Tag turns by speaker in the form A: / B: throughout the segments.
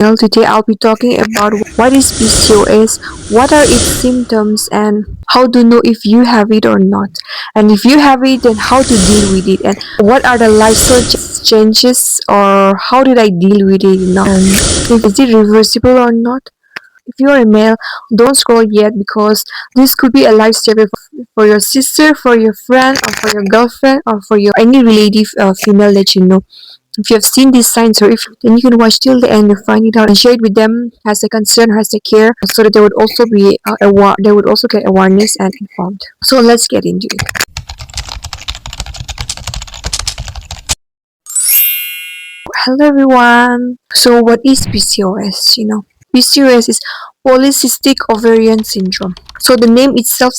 A: Well, today I'll be talking about what is PCOS, what are its symptoms, and how to know if you have it or not. And if you have it, then how to deal with it, and what are the lifestyle changes, or how did I deal with it, and if is it reversible or not. If you are a male, don't scroll yet because this could be a life saver for your sister, for your friend, or for your girlfriend, or for your any relative female that you know. If you have seen these signs, or if then you can watch till the end and find it out and share it with them as a concern, as a care, so that they would also be they would also get awareness and informed. So let's get into it. Hello everyone. So what is PCOS? PCOS is polycystic ovarian syndrome. So the name itself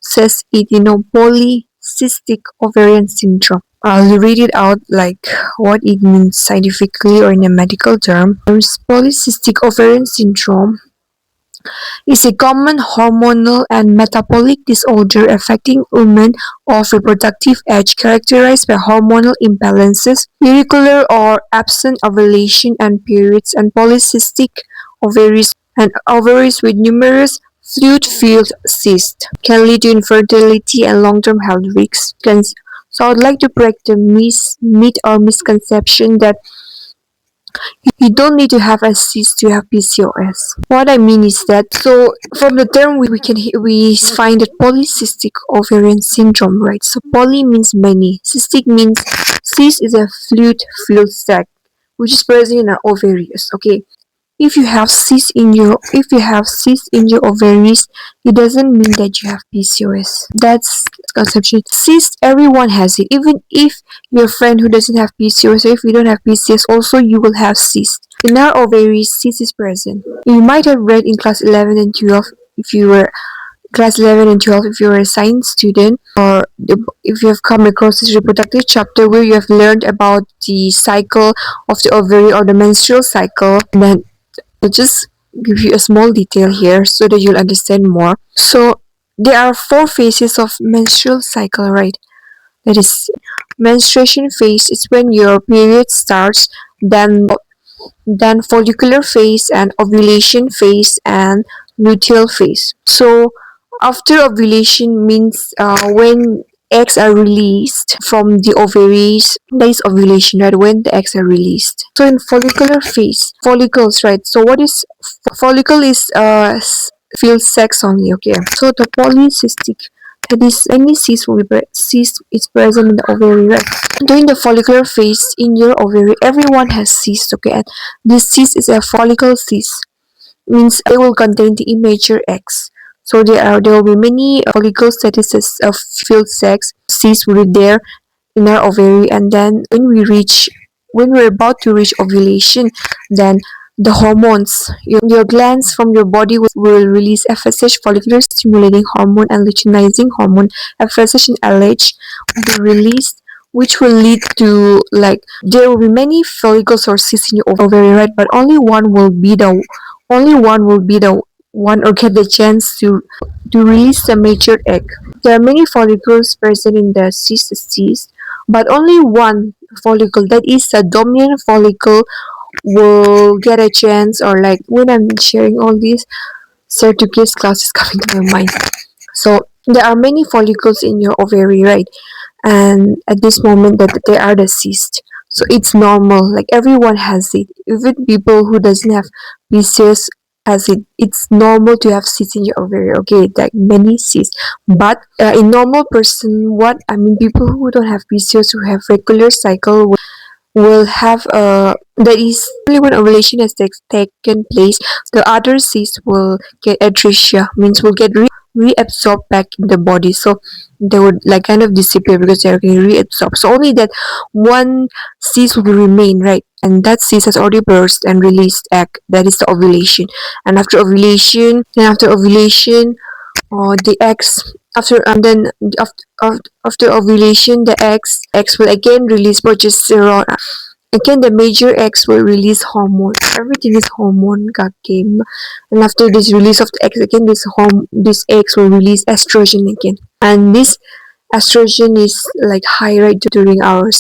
A: says it. Polycystic ovarian syndrome. I'll read it out like what it means scientifically or in a medical term. Polycystic ovarian syndrome is a common hormonal and metabolic disorder affecting women of reproductive age characterized by hormonal imbalances, irregular or absent ovulation and periods, and polycystic ovaries and ovaries with numerous fluid-filled cysts can lead to infertility and long-term health risks. So I'd like to break the myth or misconception that you don't need to have a cyst to have PCOS. What I mean is that, so from the term we find that polycystic ovarian syndrome, right? So poly means many, cystic means cyst is a fluid-filled sac which is present in our ovaries. Okay, if you have cyst in your ovaries, it doesn't mean that you have PCOS. That's conception. Cyst, everyone has it. Even if your friend who doesn't have PCOS, or if you don't have PCOS, also you will have cyst. In our ovaries, cyst is present. You might have read in class 11 and 12 if you were class 11 and 12 if you're a science student, or if you have come across this reproductive chapter where you have learned about the cycle of the ovary or the menstrual cycle. And then I'll just give you a small detail here so that you'll understand more. So there are 4 phases of menstrual cycle, right? That is, menstruation phase is when your period starts, then follicular phase and ovulation phase and luteal phase. So after ovulation means when eggs are released from the ovaries, that is ovulation, right? When the eggs are released. So in follicular phase, follicles, right? So what is follicle is filled sex only. Okay, so the polycystic, that is any cyst is present in the ovary, right? During the follicular phase in your ovary, everyone has cyst. Okay, and this cyst is a follicle cyst, means they will contain the immature eggs. So there will be many follicles, that is of filled sex cysts will be there in our ovary, and then when we're about to reach ovulation, then the hormones, your glands from your body will release FSH, follicular stimulating hormone, and luteinizing hormone. FSH and LH will be released, which will lead to, like, there will be many follicles or cysts in your ovary, right? But only one will be the one or get the chance to release the mature egg. There are many follicles present in the cyst, but only one follicle, that is the dominant follicle, will get a chance, or like when I'm sharing all these certificates classes coming to my mind. So there are many follicles in your ovary, right? And at this moment that they are the cyst. So it's normal, like everyone has it. Even people who doesn't have PCOS has it. It's normal to have cysts in your ovary. Okay, like many cysts. But in normal person, people who don't have PCOS, who have regular cycle, will have that is only when ovulation has taken place, the other cysts will get atresia, means will get reabsorbed back in the body. So they would like kind of disappear because they're getting reabsorbed. So only that one cyst will remain, right? And that cyst has already burst and released egg. That is the ovulation. And after ovulation, the eggs after ovulation, the eggs will again release progesterone. Again, the major eggs will release hormone. Everything is hormone game. And after this release of the eggs again, these eggs will release estrogen again. And this estrogen is like high, right, during our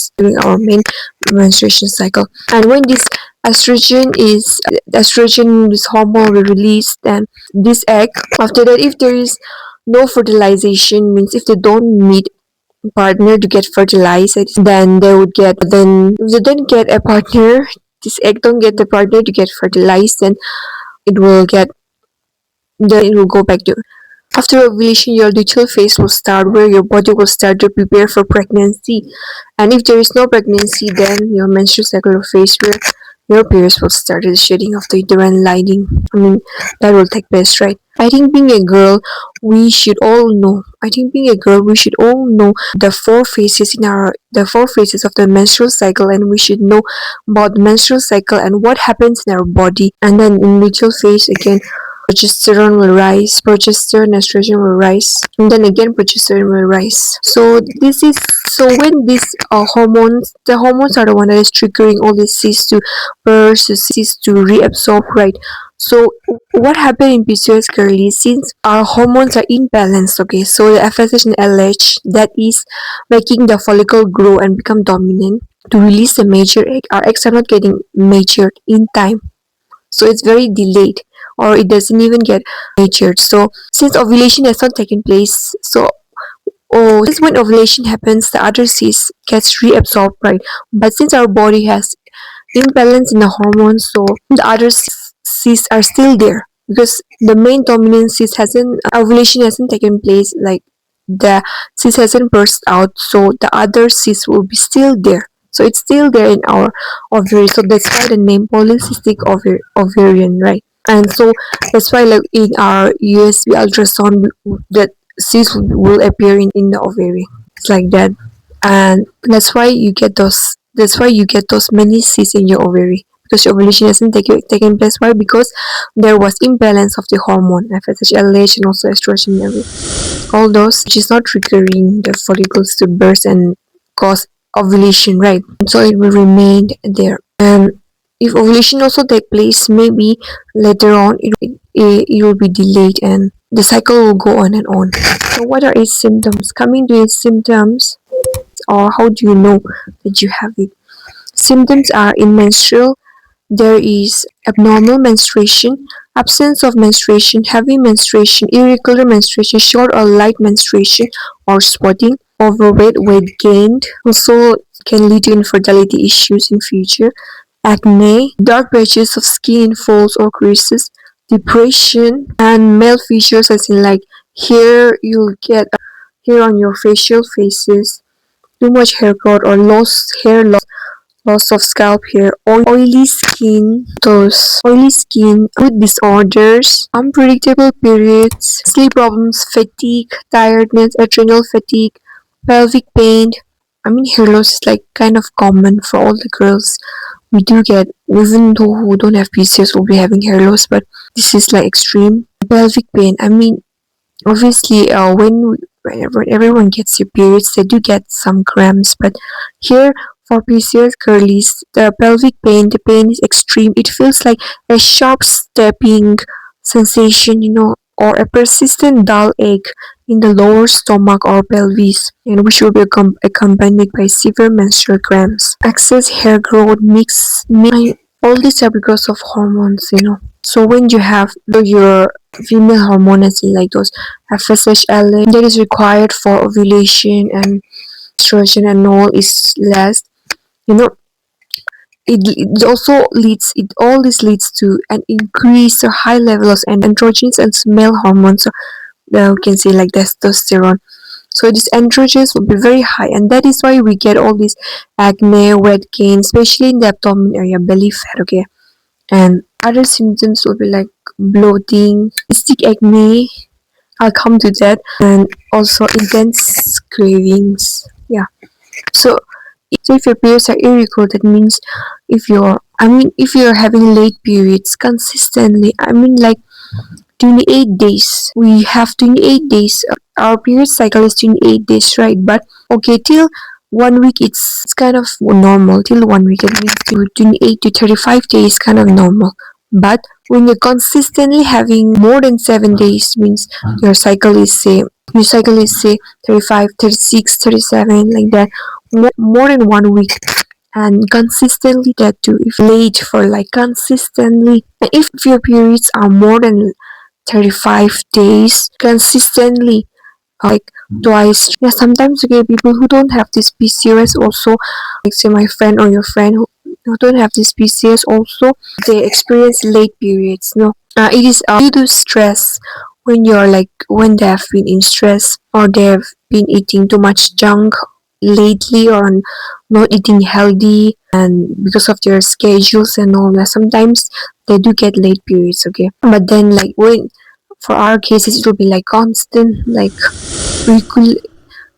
A: main menstruation cycle. And when this estrogen, this hormone will release, then this egg. After that, if there is no fertilization, means if they don't meet partner to get fertilized, then they would get, then if they don't get a partner, this egg don't get the partner to get fertilized, then it will get, then it will go back to. After ovulation, your luteal phase will start, where your body will start to prepare for pregnancy. And if there is no pregnancy, then your menstrual cycle phase, where your periods will start, the shedding of the uterine lining. I mean, that will take place, right? I think being a girl, we should all know. I think being a girl, we should all know the four phases of the menstrual cycle, and we should know about the menstrual cycle and what happens in our body. And then in luteal phase again, progesterone will rise, progesterone, estrogen will rise, and then again progesterone will rise. So this is, so when these hormones, the hormones are the one that is triggering all these cysts to burst, to cysts to reabsorb, right? So what happened in PCOS girlies, since our hormones are imbalanced, okay, so the FSH and LH, that is making the follicle grow and become dominant to release the major egg, our eggs are not getting matured in time, so it's very delayed, or it doesn't even get matured. So since ovulation has not taken place, so since when ovulation happens, the other cyst gets reabsorbed, right? But since our body has imbalance in the hormones, so the other cysts are still there, because the main dominant cyst hasn't, ovulation hasn't taken place, like the cyst hasn't burst out, so the other cyst will be still there. So it's still there in our ovary. So that's why the name polycystic ovarian, right? And so that's why, like in our USB ultrasound, that cyst will appear in the ovary. It's like that, and that's why you get those. That's why you get those many cysts in your ovary, because your ovulation hasn't taken place. Why? Because there was imbalance of the hormone FSH, LH, and also estrogen level. All those, which is not triggering the follicles to burst and cause ovulation, right? So it will remain there. And if ovulation also take place, maybe later on it will be delayed, and the cycle will go on and on. So what are its symptoms? Coming to its symptoms, or how do you know that you have it? Symptoms are in menstrual, there is abnormal menstruation, absence of menstruation, heavy menstruation, irregular menstruation, short or light menstruation, or spotting, overweight, weight gained. Also can lead to infertility issues in future. Acne, dark patches of skin in folds or creases, depression, and male features, as in like hair, you'll get hair on your facial faces, too much hair growth or hair loss of scalp hair, oily skin, those oily skin, mood disorders, unpredictable periods, sleep problems, fatigue, tiredness, adrenal fatigue, pelvic pain. I mean, hair loss is like kind of common for all the girls. We do get, even though who don't have PCOS will be having hair loss, but this is like extreme. Pelvic pain, I mean, obviously, when everyone gets their periods, they do get some cramps, but here for PCOS girlies, the pelvic pain, the pain is extreme. It feels like a sharp stabbing sensation, or a persistent dull ache in the lower stomach or pelvis, and which will be accompanied by severe menstrual cramps. Excess hair growth, all these are because of hormones. So when you have your female hormone, as in like those FSH, LH, that is required for ovulation, and estrogen and all is less, you know it also leads, it all this leads to an increase or high levels of androgens and male hormones. So we can say like testosterone. So these androgens will be very high, and that is why we get all these acne, weight gain, especially in the abdomen area, belly fat, okay. And other symptoms will be like bloating, cystic acne, I'll come to that, and also intense cravings. Yeah. So if your periods are irregular, that means if you're having late periods consistently, I mean like 28 days. We have 28 days. Our period cycle is 28 days, right? But okay, till 1 week it's kind of normal. Till 1 week, it means 28 to 35 days kind of normal. But when you're consistently having more than 7 days, means your cycle is say 35, 36, 37, like that, more than 1 week, and consistently that too. If late for like consistently, and if your periods are more than 35 days consistently, like twice. Yeah, sometimes okay, people who don't have this PCOS also, like say my friend or your friend who don't have this PCOS also, they experience late periods. No, it is due to stress. When you're like when they have been in stress or they have been eating too much junk lately or not eating healthy and because of their schedules and all that, sometimes they do get late periods. Okay, but then like when for our cases it will be like constant, like we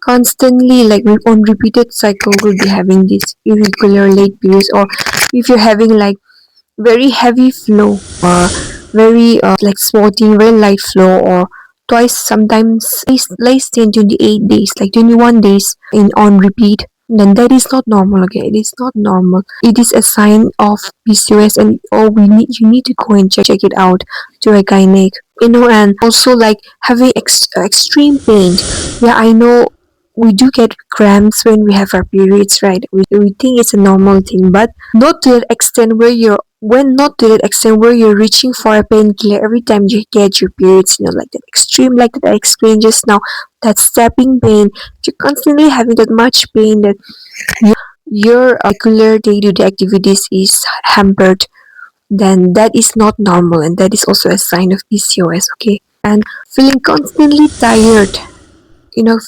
A: constantly like on repeated cycle will be having these irregular late periods, or if you're having like very heavy flow or very like spotting very light flow, or twice sometimes less than 28 days, like 21 days in on repeat, then that is not normal. Okay, it is not normal, it is a sign of PCOS, and you need to go and check it out to a gynec. And also like having extreme pain. Yeah, I know we do get cramps when we have our periods, right? We think it's a normal thing, but not to that extent where you're reaching for a painkiller every time you get your periods, like that extreme, like that I explained just now, that stabbing pain. You're constantly having that much pain that your regular day-to-day activities is hampered, then that is not normal, and that is also a sign of PCOS. Okay, and feeling constantly tired.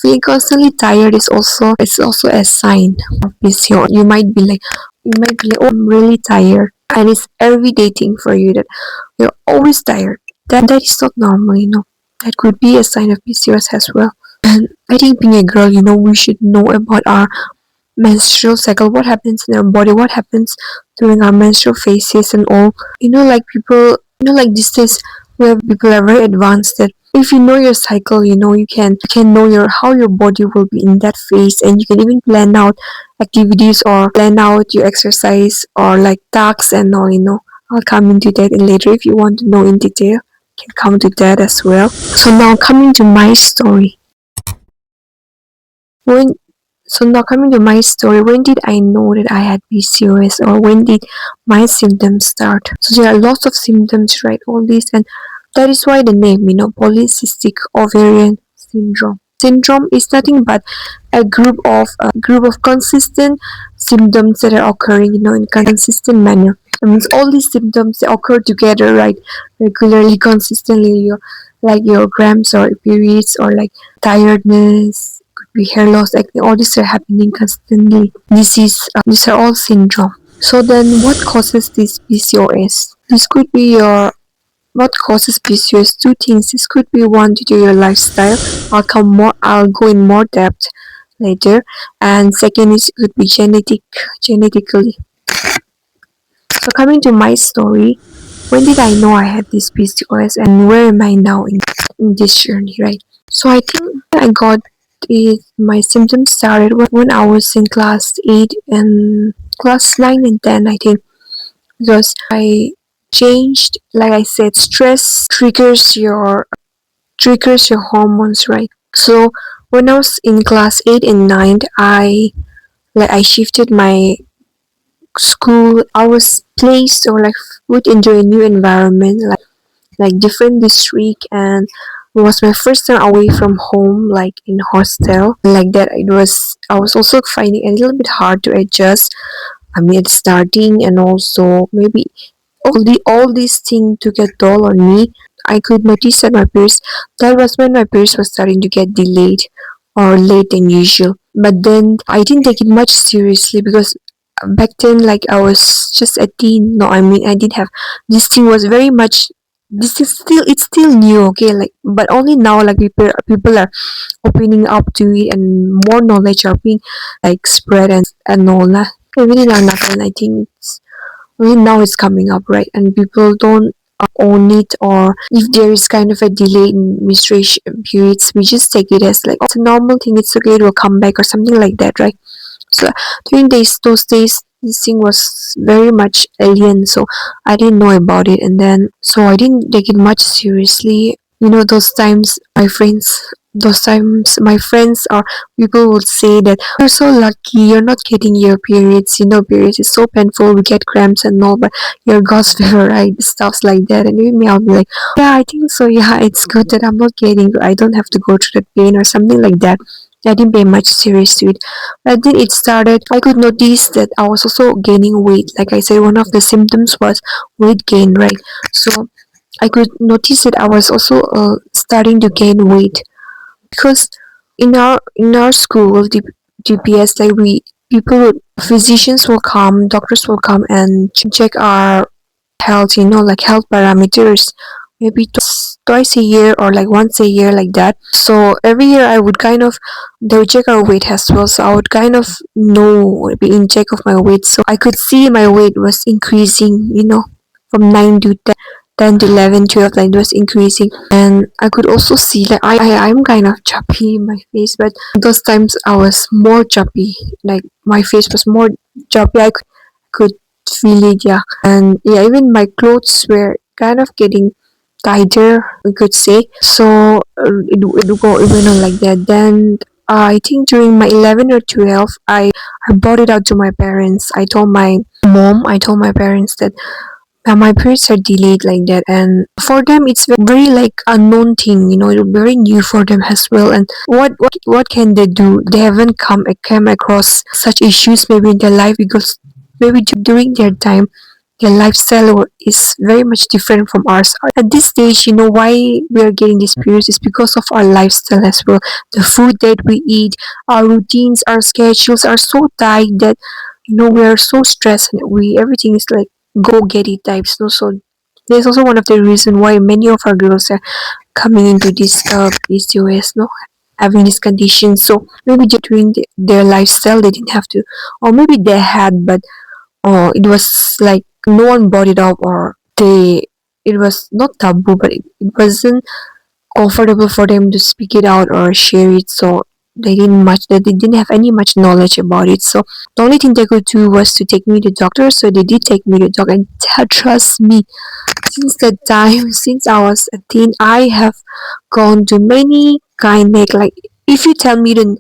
A: Feeling constantly tired is also a sign of PCOS. You might be like, oh, I'm really tired, and it's irritating for you that you're always tired. That is not normal. That could be a sign of PCOS as well. And I think being a girl, we should know about our menstrual cycle, what happens in our body, what happens during our menstrual phases and all. Like people, like these days where people are very advanced, that if you know your cycle, you can know how your body will be in that phase, and you can even plan out activities or plan out your exercise or like tasks and all. I'll come into that later if you want to know in detail. Can come to that as well. So now coming to my story. When So now coming to my story, when did I know that I had PCOS, or when did my symptoms start? So there are lots of symptoms, right? All these, and that is why the name, polycystic ovarian syndrome. Syndrome is nothing but a group of consistent symptoms that are occurring, in consistent manner. That means all these symptoms, they occur together, right? Regularly, consistently, like your cramps or periods or like tiredness, be hair loss, acne, all these are happening constantly. These are all syndrome. So then what causes this PCOS? This could be what causes PCOS? Two things. This could be one due to your lifestyle. I'll go in more depth later. And second is it could be genetically. So coming to my story, when did I know I had this PCOS, and where am I now in this journey, right? So I think I got my symptoms started when I was in class 8 and class 9 and 10, I think, because I changed, like I said, stress triggers your hormones, right? So when I was in class 8 and 9, I shifted my school. I was placed or like put into a new environment, like different district, and it was my first time away from home, like in hostel, like that. I was also finding it a little bit hard to adjust. I mean, it's starting, and also maybe all these things took a toll on me. I could notice that that was when my periods was starting to get delayed or late than usual. But then I didn't take it much seriously, because back then, like, I was just a teen. No, I mean, I didn't have this thing was very much. It's still new, okay, like, but only now, like, people are opening up to it, and more knowledge are being like spread and all that. Really now nothing. I think it's only now it's coming up, right? And people don't own it, or if there is kind of a delay in menstruation periods, we just take it as like, oh, it's a normal thing, it's okay, it will come back or something like that, right? So during those days, this thing was very much alien, so I didn't know about it, and then so I didn't take it much seriously. Those times my friends those times my friends or people would say that you're so lucky you're not getting your periods, periods is so painful, we get cramps and all, but you're God's favor, right? Stuffs like that. And even me, I'll be like, yeah, I think so, yeah, it's good that I'm not getting, I don't have to go through that pain or something like that. I didn't pay much serious to it. But then it started, I could notice that I was also gaining weight. Like I said, one of the symptoms was weight gain, right? So I could notice that I was also starting to gain weight because in our school, DPS, like we people would, physicians will come, doctors will come and check our health, like health parameters, maybe twice a year or like once a year, like that. So every year I would kind of, they would check our weight as well, so I would kind of know, be in check of my weight, so I could see my weight was increasing, from 9 to 10 to 11, 12, like it was increasing. And I could also see that I'm kind of chubby in my face, but those times I was more chubby, like my face was more chubby. I could feel it, yeah. And yeah, even my clothes were kind of getting tighter, we could say. So it went on like that. Then I think during my 11 or 12, I brought it out to my parents. I told my mom, I told my parents that my periods are delayed like that, and for them it's very like unknown thing, very new for them as well. And what can they do? They haven't come across such issues maybe in their life, because maybe during their time their lifestyle is very much different from ours. At this stage, why we are getting these periods is because of our lifestyle as well. The food that we eat, our routines, our schedules are so tight that we are so stressed, and we everything is like go get it types. No, so there's also one of the reason why many of our girls are coming into this PCOS, no, having this condition. So maybe during their lifestyle they didn't have to, or maybe they had, but it was like no one brought it up, or it was not taboo, but it wasn't comfortable for them to speak it out or share it. So they didn't have any much knowledge about it. So the only thing they could do was to take me to doctor. So they did take me to doctor, and trust me, since that time, since I was a teen, I have gone to many gynec. Like if you tell me the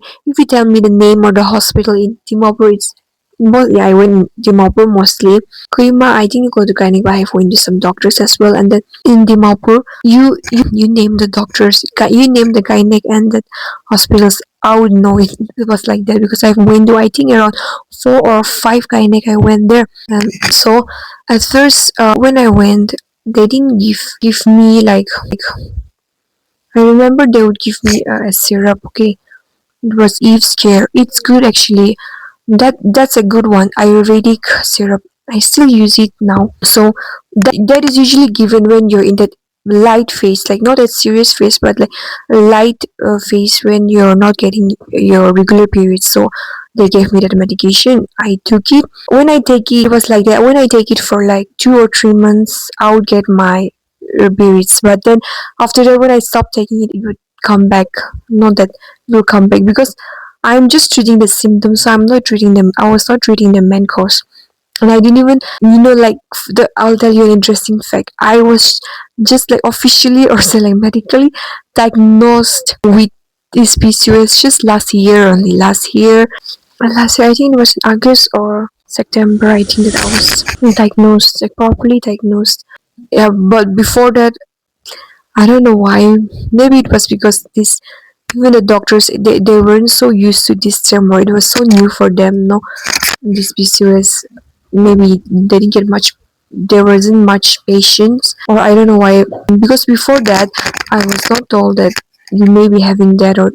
A: name of the hospital in Dimapur, it's mostly I went in Dimapur mostly. Koima, I think you go to gynec, but I have went to some doctors as well. And then in Dimapur, you name the doctors, you name the gynec and the hospitals. I would know it. It was like that because I've went to, I think, around 4 or 5 gynec. I went there, and so at first, when I went, they didn't give me like I remember they would give me a syrup. Okay, it was Eve's Care. It's good actually. That's a good one. Ayurvedic syrup. I still use it now. So that is usually given when you're in that light phase, like not a serious phase, but like a light phase when you're not getting your regular periods. So they gave me that medication. I took it. When I take it, it was like that. When I take it for like 2 or 3 months, I would get my periods. But then after that, when I stopped taking it, it would come back. Not that it will come back because I'm just treating the symptoms, so I'm not treating them. I was not treating the main cause. And I didn't even, like, I'll tell you an interesting fact. I was just like officially or say like medically diagnosed with this PCOS just last year only. Last year, I think it was in August or September, I think that I was diagnosed, like properly diagnosed. Yeah, but before that, I don't know why. Maybe it was because this, even the doctors, they weren't so used to this term, or it was so new for them, no, this PCOS. Maybe they didn't get much, there wasn't much patience, or I don't know why. Because before that, I was not told that you may be having that, or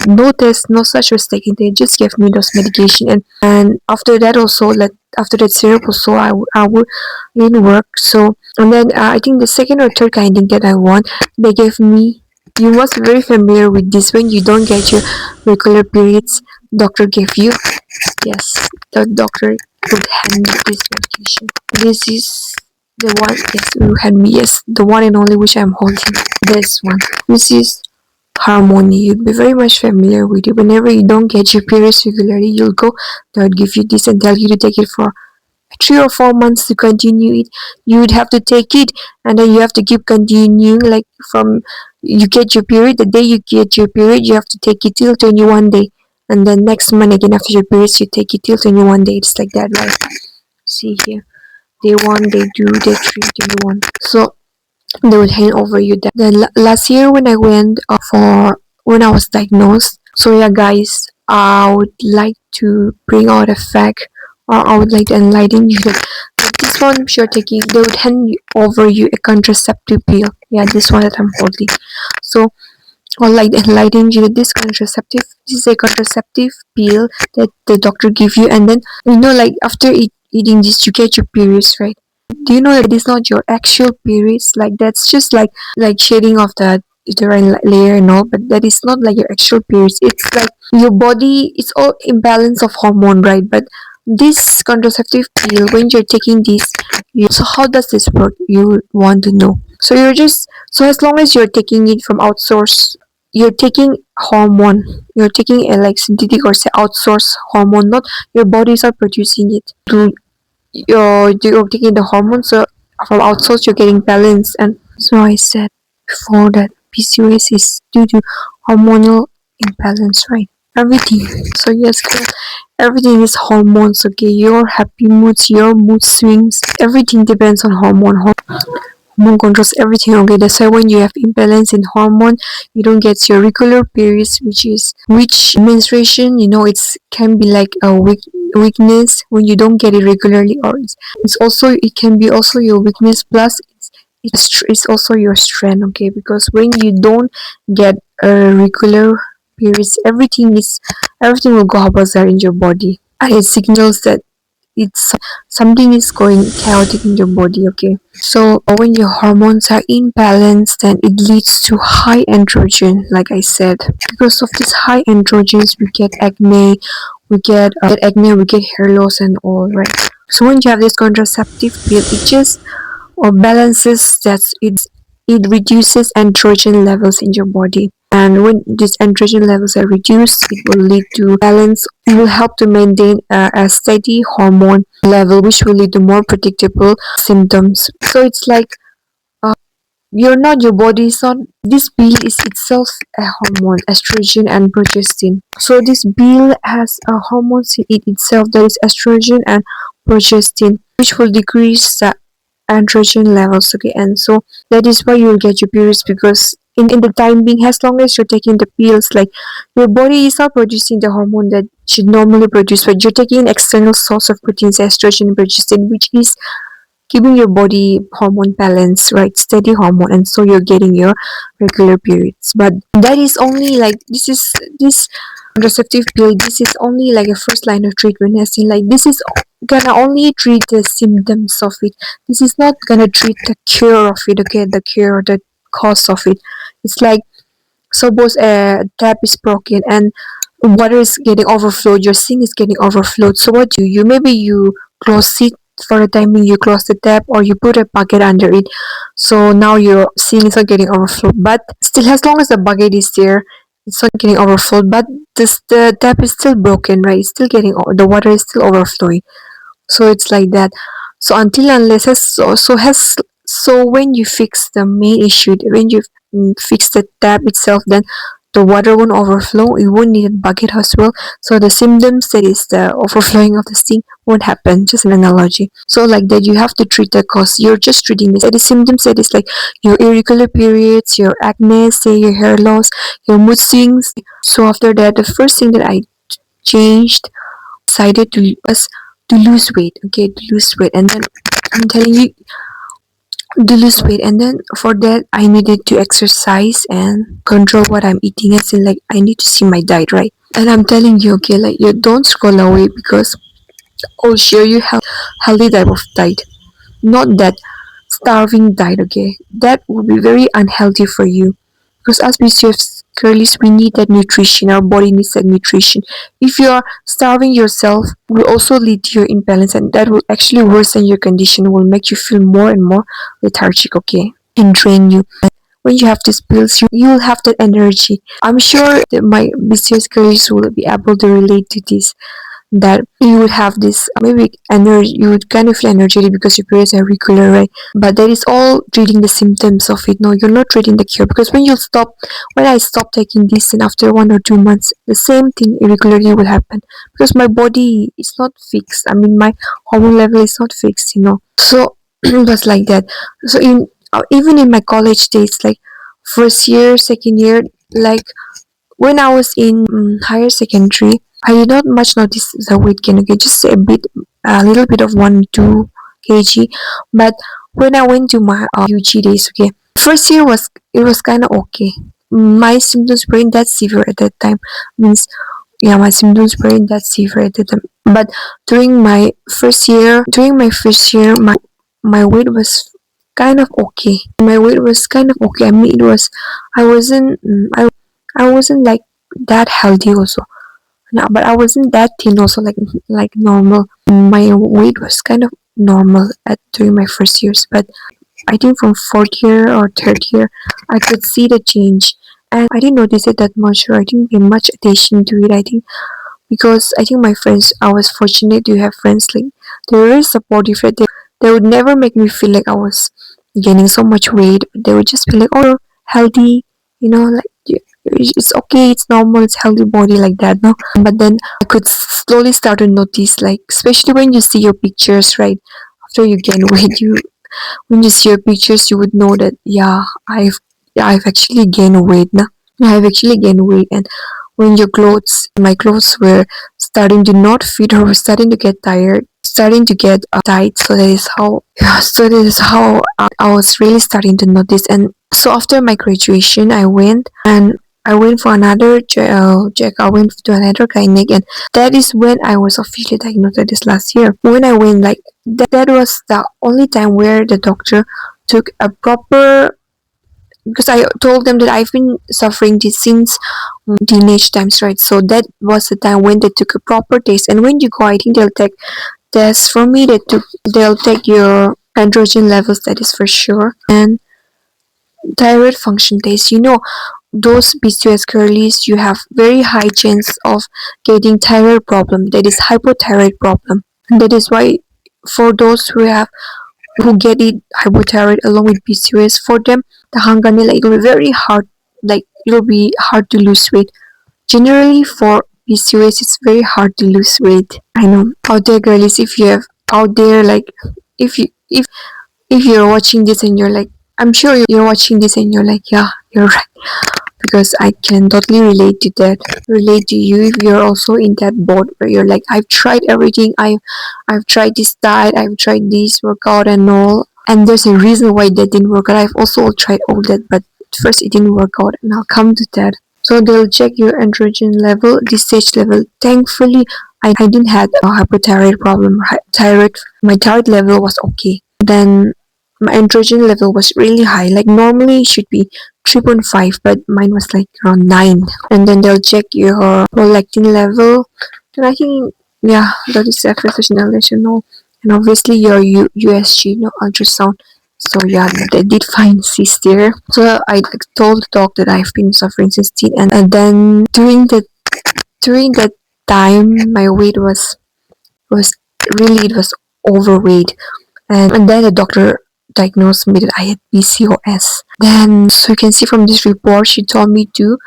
A: no test, no such was taken. They just gave me those medication, and after that also, like after that syrup also, I would didn't work. So, and then I think the second or third kind thing that I want, they gave me. You must be very familiar with this. When you don't get your regular periods, doctor gave you. Yes, the doctor would hand me this medication. This is the one. Yes, you hand me. Yes, the one and only which I'm holding. This one. This is Harmony. You'd be very much familiar with it. Whenever you don't get your periods regularly, you'll go. They would give you this and tell you to take it for 3 or 4 months to continue it. You would have to take it, and then you have to keep continuing, like from you get your period, the day you get your period, you have to take it till 21 day. And then next month again after your periods, you take it till 21 day. It's like that, right? See here. Day 1, day 2, day 3, day 1. So they will hand over you that. Then last year when I went for when I was diagnosed. So yeah, guys, I would like to bring out a fact, or I would like to enlighten you that this one which you're taking, they would hand over you a contraceptive pill. Yeah, this one that I'm holding. So or like enlighten you that this is a contraceptive pill that the doctor give you, and then like after eating this you get your periods, right? Do you know that it's not your actual periods? Like that's just like shading of the uterine layer and all, but that is not like your actual periods. It's like your body, it's all imbalance of hormone, right? But this contraceptive pill, when you're taking this, so how does this work? You want to know. So you're just so as long as you're taking it from outsource, you're taking hormone, you're taking a like synthetic or say outsource hormone, not your bodies are producing it to you're taking the hormones, so from outsource you're getting balance. And so I said before that PCOS is due to hormonal imbalance, right? Everything. So yes, girl, everything is hormones, okay? Your happy moods, your mood swings, everything depends on hormone. Hormone controls everything, okay? That's why when you have imbalance in hormone, you don't get your regular periods, which menstruation, it's can be like a weakness when you don't get it regularly, or it's also, it can be also your weakness plus it's also your strength, okay? Because when you don't get a regular periods, everything will go haphazard in your body, and it signals that it's something is going chaotic in your body, okay? So when your hormones are imbalanced, then it leads to high androgen, like I said. Because of this high androgens, we get acne, we get hair loss and all, right? So when you have this contraceptive pill, it just or balances it reduces androgen levels in your body. And when these androgen levels are reduced, it will lead to balance. It will help to maintain a steady hormone level, which will lead to more predictable symptoms. So it's like you're not your body is not this pill is itself a hormone, estrogen and progestin. So this pill has a hormones in it itself, that is estrogen and progestin, which will decrease the androgen levels, okay? And so that is why you'll get your periods, because in the time being, as long as you're taking the pills, like your body is not producing the hormone that should normally produce, but you're taking an external source of proteins, estrogen and progestin, which is keeping your body hormone balance, right? Steady hormone, and so you're getting your regular periods. But that is only like this contraceptive pill, this is only like a first line of treatment, as in like this is gonna only treat the symptoms of it. This is not gonna treat the cure of it, okay? The cure, the cause of it. It's like suppose a tap is broken and water is getting overflowed, your sink is getting overflowed. So what do you maybe you close it for the time being, you close the tap or you put a bucket under it. So now your sink is not getting overflowed. But still, as long as the bucket is there, it's not getting overflowed. But the tap is still broken, right? It's still getting the water is still overflowing. So it's like that. So until unless so when you fix the main issue, when you fix the tap itself, then the water won't overflow. You won't need a bucket as well. So the symptoms, that is the overflowing of the sink, won't happen. Just an analogy. So like that, you have to treat the cause. You're just treating this. The symptoms, that is like your irregular periods, your acne, say your hair loss, your mood swings. So after that, the first thing that I changed, decided to was to lose weight. Okay, to lose weight, and then I'm telling you to lose weight, and then for that I needed to exercise and control what I'm eating, as in like I need to see my diet, right? And I'm telling you, okay, like you don't scroll away, because I'll share you healthy type of diet, not that starving diet, okay? That will be very unhealthy for you, because as PCOS girlies, we need that nutrition. Our body needs that nutrition. If you are starving yourself, will also lead to your imbalance, and that will actually worsen your condition, will make you feel more and more lethargic, okay, and drain you. When you have these pills, you'll have that energy. I'm sure that my PCOS girlies will be able to relate to this. that you would have this maybe energy, you would kind of feel energetic because your periods are regular, right? But that is all treating the symptoms of it. No, you're not treating the cure, because when I stop taking this, and after 1 or 2 months the same thing irregularly will happen, because my body is not fixed. I mean, my hormone level is not fixed, so it was like that. So even in my college days, like first year, second year, like when I was in higher secondary, I did not much notice the weight gain. Okay, just a little bit of 1 2 kg. But when I went to my UG days, okay, first year was kind of okay. My symptoms weren't that severe at that time. Means, yeah, my symptoms weren't that severe at that time. But during my first year, my weight was kind of okay. My weight was kind of okay. I mean, I wasn't, I wasn't like that healthy also. No, but I wasn't that thin also, like normal. My weight was kind of normal at during my first years, but I think from fourth year or third year, I could see the change, and I didn't notice it that much, or I didn't pay much attention to it. I think because I think my friends, I was fortunate to have friends like they were very supportive. Right? They would never make me feel like I was gaining so much weight. They would just be like, "Oh, you're healthy, like it's okay, it's normal, it's healthy body like that." No, but then I could slowly start to notice, like especially when you see your pictures, right? After you gain weight, you when you see your pictures, you would know that I've actually gained weight. Now I've actually gained weight, and when my clothes were starting to not fit or were starting to get tired, starting to get tight. So that is how, yeah, so that is how I was really starting to notice. And so after my graduation, I went for another check. I went to another clinic, and that is when I was officially diagnosed this last year. When I went, like that was the only time where the doctor took a proper, because I told them that I've been suffering this since teenage times, right? So that was the time when they took a proper test. And when you go, I think they'll take tests for me. They'll take your androgen levels, that is for sure, and thyroid function test. Those PCOS girlies, you have very high chance of getting thyroid problem. That is hypothyroid problem. And that is why for those who get it hypothyroid along with PCOS, for them the hanganila, it will be very hard, like it'll be hard to lose weight. Generally for PCOS, it's very hard to lose weight. I know. Out there girlies, if you have out there, like if you're watching this and you're like, I'm sure you're watching this and you're like, yeah, you're right, because I can totally relate to you if you're also in that boat where you're like, I've tried everything, I've tried this diet, I've tried this workout and all, and there's a reason why that didn't work out. I've also tried all that, but first it didn't work out, and I'll come to that. So they'll check your androgen level, TSH level. Thankfully, I didn't have a hypothyroid problem. My thyroid level was okay. Then my androgen level was really high. Like normally it should be 3.5, but mine was like around 9. And then they'll check your prolactin level. And I think, yeah, that is the FSH national. And obviously your USG, ultrasound. So yeah, they did find cyst there. So I told the doc that I've been suffering since teen, and then during that time, my weight was really, it was overweight, and then the doctor diagnosed me that I had PCOS. Then, so you can see from this report, she told me to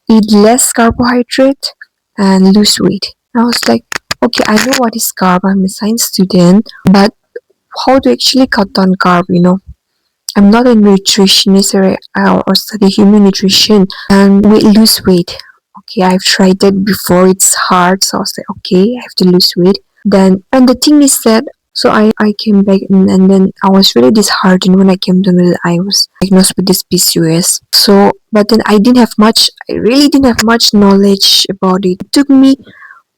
A: eat less carbohydrate and lose weight. I was like, okay, I know what is carb. I'm a science student, but how to actually cut down carb? I'm not a nutritionist or study human nutrition and lose weight. Okay, I've tried that before. It's hard, so I was like, okay, I have to lose weight. Then, and the thing is that, so I came back, and then I was really disheartened when I came to know that I was diagnosed with this PCOS. So, but then I really didn't have much knowledge about it. It took me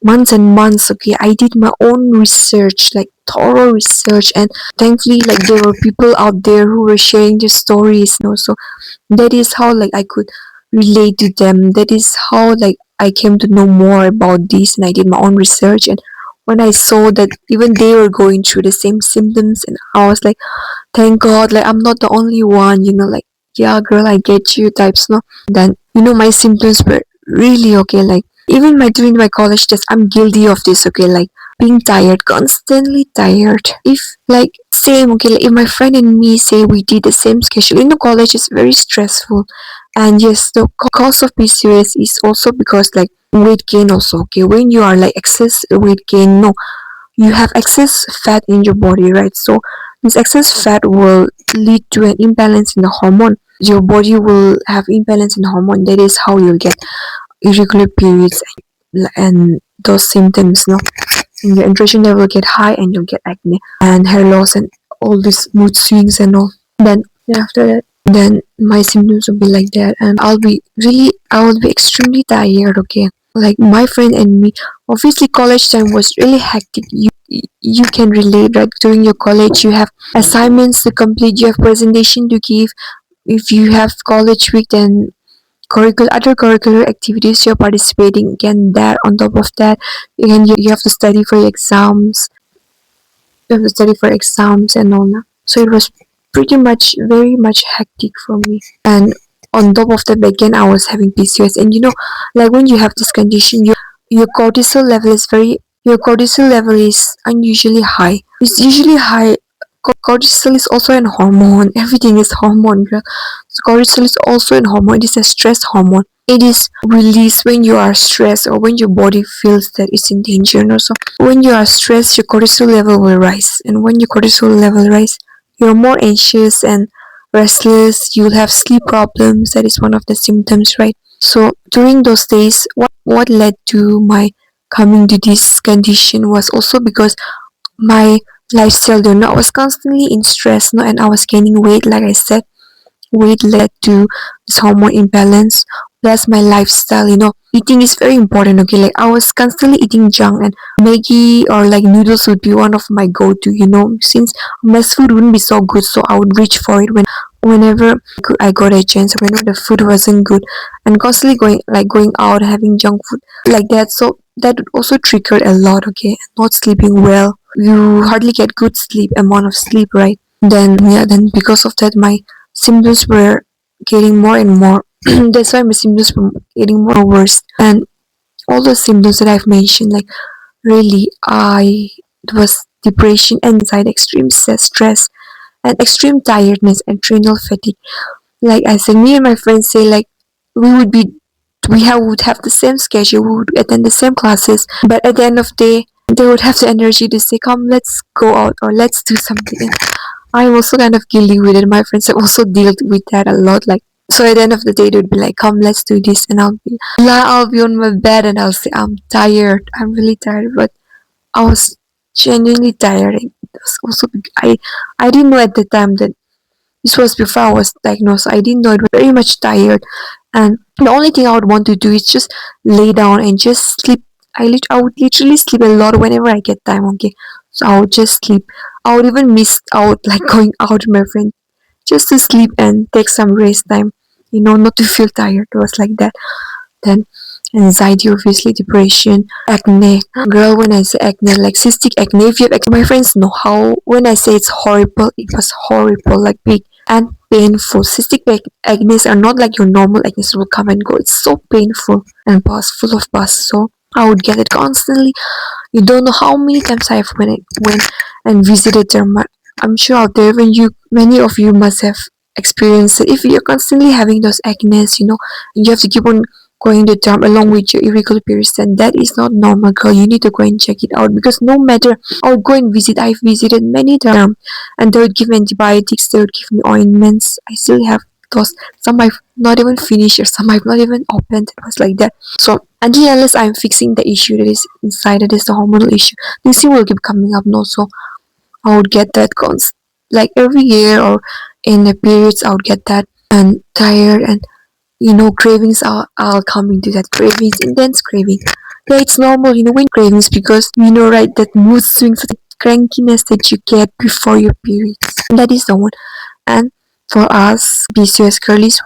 A: months and months. Okay, I did my own research, like thorough research, and thankfully, like there were people out there who were sharing their stories. So that is how, like, I could relate to them. That is how, like, I came to know more about this, and I did my own research. And when I saw that even they were going through the same symptoms, and I was like, thank God, like I'm not the only one. Like, yeah, girl, I get you types. No, then my symptoms were really okay. Like Even during my college days, I'm guilty of this, okay, like being tired, constantly tired. If like same, okay, like if my friend and me say we did the same schedule in the college, it's very stressful. And yes, the cause of PCOS is also because like weight gain also, okay, when you are like excess weight gain, no, you have excess fat in your body, right? So this excess fat will lead to an imbalance in the hormone. Your body will have imbalance in hormone. That is how you'll get irregular periods and those symptoms, no? And your androgen level will get high and you'll get acne and hair loss and all these mood swings and all. Then after that, then my symptoms will be like that, and I will be extremely tired, okay? Like my friend and me, obviously college time was really hectic. You can relate, right? During your college you have assignments to complete, you have presentation to give. If you have college week, then other curricular activities you're participating, again that on top of that, again you have to study for your exams, and all that. So it was pretty much very much hectic for me. And on top of that, again I was having PCOS, and like when you have this condition, your cortisol level is very your cortisol level is unusually high. It's usually high. Cortisol is also an hormone. Everything is hormone, girl. So cortisol is also an hormone. It is a stress hormone. It is released when you are stressed or when your body feels that it's in danger. And also, when you are stressed, your cortisol level will rise. And when your cortisol level rise, you're more anxious and restless. You'll have sleep problems. That is one of the symptoms, right? So during those days, what led to my coming to this condition was also because my lifestyle, though, no, I was constantly in stress, no, and I was gaining weight. Like I said, weight led to this hormone imbalance. That's my lifestyle. Eating is very important. Okay, like I was constantly eating junk, and Maggie or like noodles would be one of my go-to. Since mess food wouldn't be so good, so I would reach for it whenever I got a chance. Whenever the food wasn't good, and constantly going out having junk food like that. So that also triggered a lot. Okay, not sleeping well. You hardly get good amount of sleep, right? Then yeah, then because of that, my symptoms were getting more and more. That's why my symptoms were getting more worse. And all the symptoms that I've mentioned, like really, it was depression, anxiety, extreme stress, and extreme tiredness and adrenal fatigue. Like I said, me and my friends say like we would be would have the same schedule, we would attend the same classes, but at the end of the day, they would have the energy to say, "Come, let's go out or let's do something." And I'm also kind of guilty with it. My friends have also dealt with that a lot. Like, so at the end of the day, they'd be like, "Come, let's do this," and I'll be on my bed and I'll say, "I'm tired. I'm really tired." But I was genuinely tired. It was also I didn't know at the time that this was before I was diagnosed. I didn't know, it was very much tired, and the only thing I would want to do is just lay down and just sleep. I would literally sleep a lot whenever I get time. Okay, so I would just sleep. I would even miss out like going out with my friends just to sleep and take some rest time. Not to feel tired. It was like that. Then anxiety, obviously, depression, acne. Girl, when I say acne, like cystic acne, if you have acne, my friends know how, when I say it's horrible, it was horrible, like big and painful. Cystic acne are not like your normal acne will come and go. It's so painful and full of pus. So I would get it constantly. You don't know how many times I've went and visited them. I'm sure out there, many of you must have experienced it. If you're constantly having those acne, and you have to keep on going to term along with your irregular periods, then that is not normal, girl. You need to go and check it out, because no matter, I would go and visit. I've visited many times, and they would give me antibiotics, they would give me ointments. I still have those. Some I've not even finished, or some I've not even opened. It was like that. So until unless I'm fixing the issue that is inside, that is the hormonal issue, this thing will keep coming up. No, so I would get that like every year or in the periods. I would get that and tired, and cravings are I'll come into that cravings, intense craving. Yeah, it's normal, when cravings, because right, that mood swings, that crankiness that you get before your periods. That is the one. And for us PCOS girlies,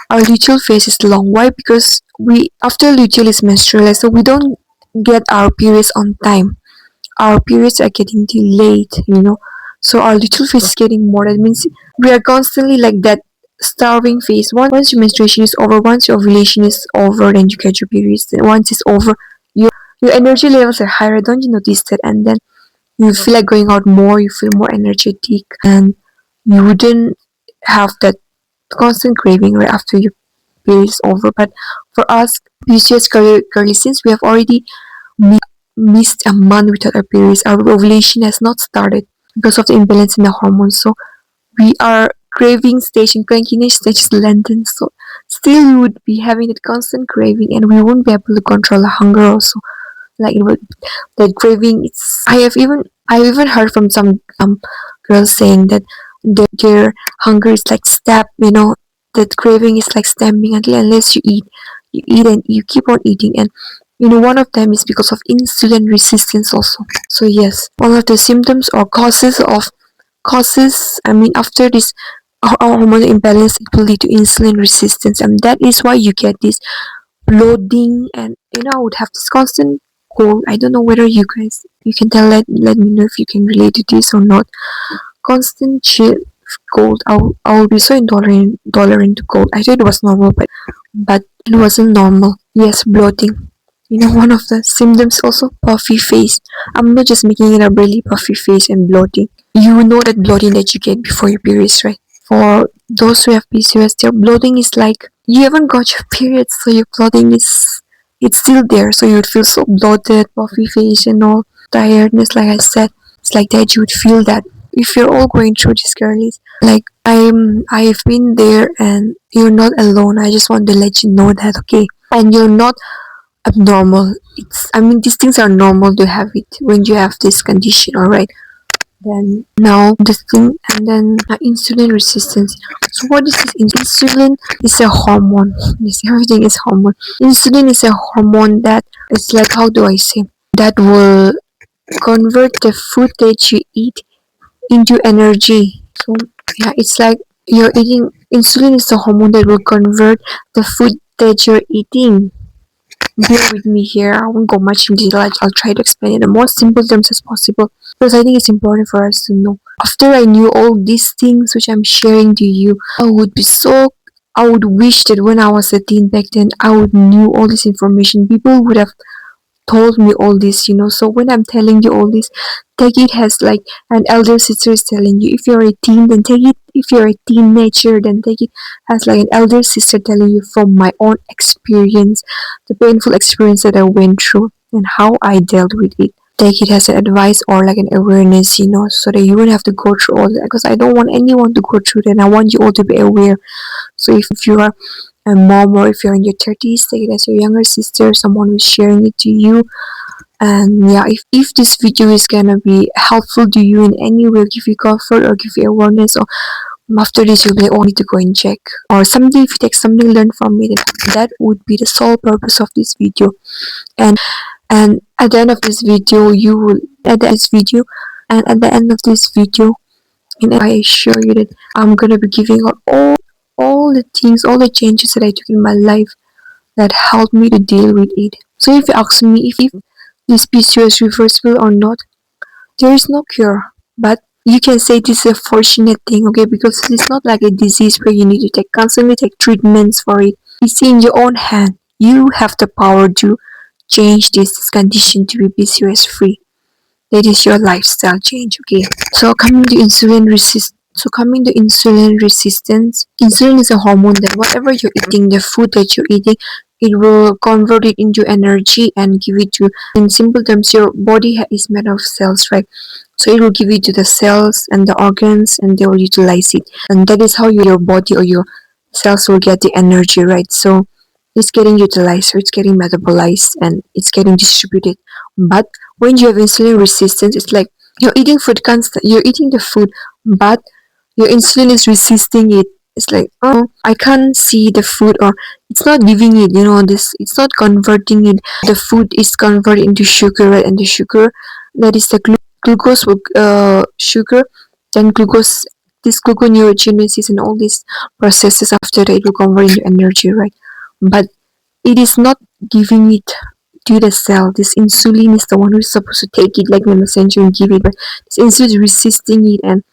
A: our luteal phase is long. Why? Because we after luteal is menstrual, so we don't get our periods on time. Our periods are getting delayed. So our luteal phase is getting more. That means we are constantly like that starving phase. Once your menstruation is over, once your ovulation is over, then you get your periods. Then once it's over, your energy levels are higher. Don't you notice that? And then you feel like going out more. You feel more energetic, and you wouldn't have that constant craving right after your period is over. But for us, PCOS girly, since we have already missed a month without our periods, our ovulation has not started because of the imbalance in the hormones. So we are craving stage and crankiness stage is lengthened. So still we would be having that constant craving, and we won't be able to control the hunger also. Like it would, that craving. It's I even heard from some girls saying that their hunger is like stab. That craving is like stabbing until unless you eat and you keep on eating. And one of them is because of insulin resistance also. So yes, one of the symptoms or causes, I mean, after this hormonal imbalance, it will lead to insulin resistance, and that is why you get this bloating. And I would have this constant cold. I don't know whether you can tell, let me know if you can relate to this or not. Constant chill cold. I'll be so intolerant to cold. I thought it was normal, but it wasn't normal. Yes, bloating. One of the symptoms also puffy face. I'm not just making it a really puffy face and bloating. You know that bloating that you get before your periods, right? For those who have PCOS, their bloating is like you haven't got your periods, so your bloating is it's still there. So you would feel so bloated, puffy face, and all tiredness. Like I said, it's like that. You would feel that if you're all going through this, girlies. Like I've been there, and you're not alone. I just want to let you know that, okay? And you're not abnormal. I mean, these things are normal to have it when you have this condition, alright? Then now the thing, and then insulin resistance. So what is this? Insulin is a hormone. Yes, everything is hormone. Insulin is a hormone that it's like, how do I say, that will convert the food that you eat into energy. So yeah, it's like you're eating. Insulin is a hormone that will convert the food that you're eating. Bear with me here. I won't go much in detail. I'll try to explain it in the most simple terms as possible, because I think it's important for us to know. After I knew all these things which I'm sharing to you, I would wish that when I was a teen back then, I would knew all this information. People would have told me all this. So when I'm telling you all this, take it as like an elder sister is telling you. If you're a teen, then take it. If you're a teenager, then take it as like an elder sister telling you from my own experience, the painful experience that I went through and how I dealt with it. Take it as an advice or like an awareness, so that you wouldn't have to go through all that. Because I don't want anyone to go through that. And I want you all to be aware. So if you are a mom, or if you're in your 30s, take it as your younger sister, someone who's sharing it to you. And yeah, if this video is gonna be helpful to you in any way, give you comfort or give you awareness, or after this you'll be only to go and check or something, if you take something learned from it, that would be the sole purpose of this video. And at the end of this video, at the end of this video, and I assure you that I'm gonna be giving out all the things, all the changes that I took in my life that helped me to deal with it. So if you ask me if this PCOS is reversible or not, there is no cure. But you can say this is a fortunate thing, okay? Because it's not like a disease where you need to constantly take treatments for it. It's in your own hand. You have the power to change this condition to be PCOS free. That is your lifestyle change, okay? So coming to insulin resistance, insulin is a hormone that whatever you're eating, the food that you're eating, it will convert it into energy and give it to, in simple terms, your body is made of cells, right? So it will give it to the cells and the organs, and they will utilize it. And that is how your body or your cells will get the energy, right? So it's getting utilized, or it's getting metabolized, and it's getting distributed. But when you have insulin resistance, it's like you're eating the food, but your insulin is resisting it. It's like, oh, I can't see the food, or it's not giving it, it's not converting it. The food is converted into sugar, right? And the sugar, that is the glucose, sugar, then glucose, this gluconeogenesis and all these processes, after that it will convert into energy, right? But it is not giving it to the cell. This insulin is the one who's supposed to take it like the messenger and give it, but this insulin is resisting it, and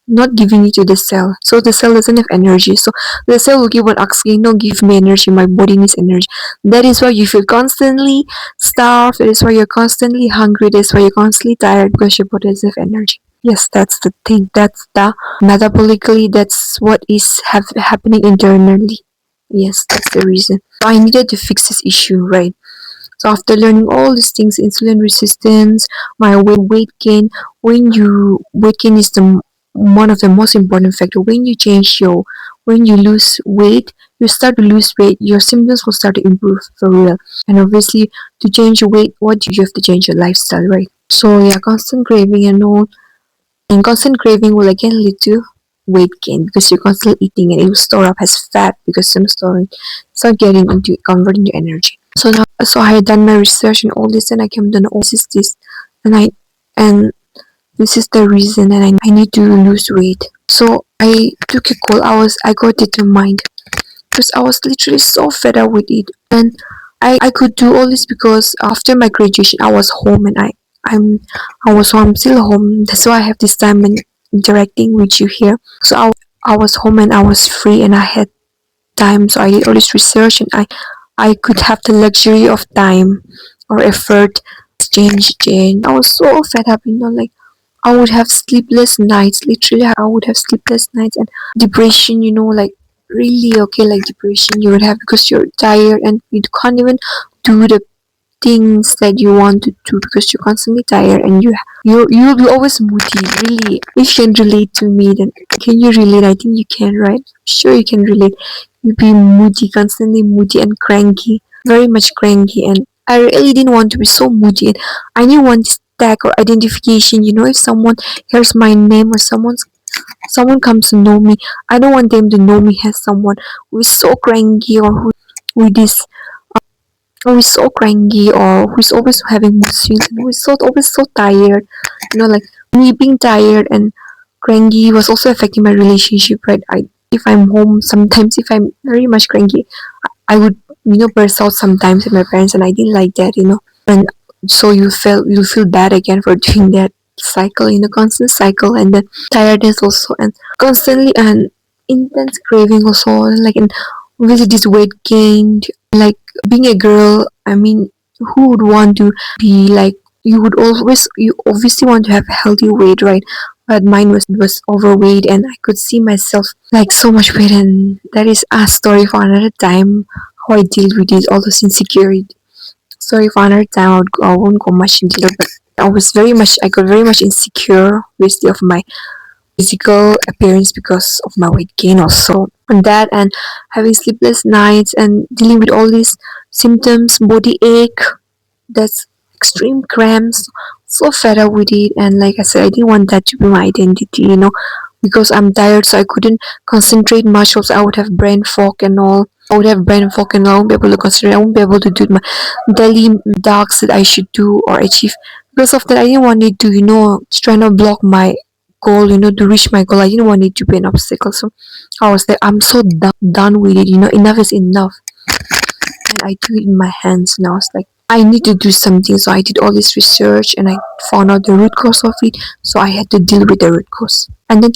A: not giving it to the cell. So the cell doesn't have energy. So the cell will keep on asking, no, give me energy, my body needs energy. That is why you feel constantly starved, that is why you're constantly hungry, that is why you're constantly tired, because your body doesn't have energy. Yes, that's the thing. That's the metabolically, that's what is happening internally. Yes, that's the reason. I needed to fix this issue, right? So after learning all these things, insulin resistance, my weight gain, when you weight gain is the one of the most important factor. When you lose weight, you start to lose weight, your symptoms will start to improve for real. And obviously, to change your weight, what do you have to change your lifestyle, right? So yeah, constant craving and all, and constant craving will again lead to weight gain because you're constantly eating and it will store up as fat because you're storing, start getting into converting to energy. So I had done my research and all this, and I came to know, oh, this, and this is the reason, and I need to lose weight. So I took a call. I got determined because I was literally so fed up with it, and I could do all this because after my graduation I was home, and I was home, I'm still home. That's why I have this time and interacting with you here. So I was home and I was free and I had time, so I did all this research, and I could have the luxury of time or effort. Change. I was so fed up, like I would have sleepless nights. Literally, I would have sleepless nights and depression. Like really okay, like depression you would have because you're tired and you can't even do the things that you want to do because you're constantly tired, and you'll be always moody. Really, if you can relate to me, then can you relate? I think you can, right? Sure, you can relate. You'll be moody, constantly moody and cranky, very much cranky, and I really didn't want to be so moody. And I didn't want this tag or identification. If someone hears my name or someone comes to know me, I don't want them to know me as someone who is so cranky or who is who is so cranky or who is always having mood swings and who is always so tired. Like me being tired and cranky was also affecting my relationship, right? If I'm home, sometimes if I'm very much cranky, I would burst out sometimes with my parents, and I didn't like that. And so you feel bad again for doing that cycle, constant cycle, and then tiredness also, and constantly and intense craving also, and with this weight gain, like being a girl, I mean, who would want to be like, you obviously want to have a healthy weight, right? But mine was overweight, and I could see myself like so much weight, and that is a story for another time, how I deal with it, all those insecurity. Sorry for another time, I won't go much into it, but I got very much insecure with of my physical appearance because of my weight gain also. And that, and having sleepless nights and dealing with all these symptoms, body ache, that's extreme cramps, so fed up with it. And like I said, I didn't want that to be my identity, because I'm tired, so I couldn't concentrate much. Also, I would have brain fog and all. I won't be able to concentrate. I won't be able to do my daily tasks that I should do or achieve. Because of that, I didn't want it to, try to block my goal, to reach my goal. I didn't want it to be an obstacle. So I was like, I'm so done with it, enough is enough. And I took it in my hands, and I was like, I need to do something. So I did all this research and I found out the root cause of it. So I had to deal with the root cause. And then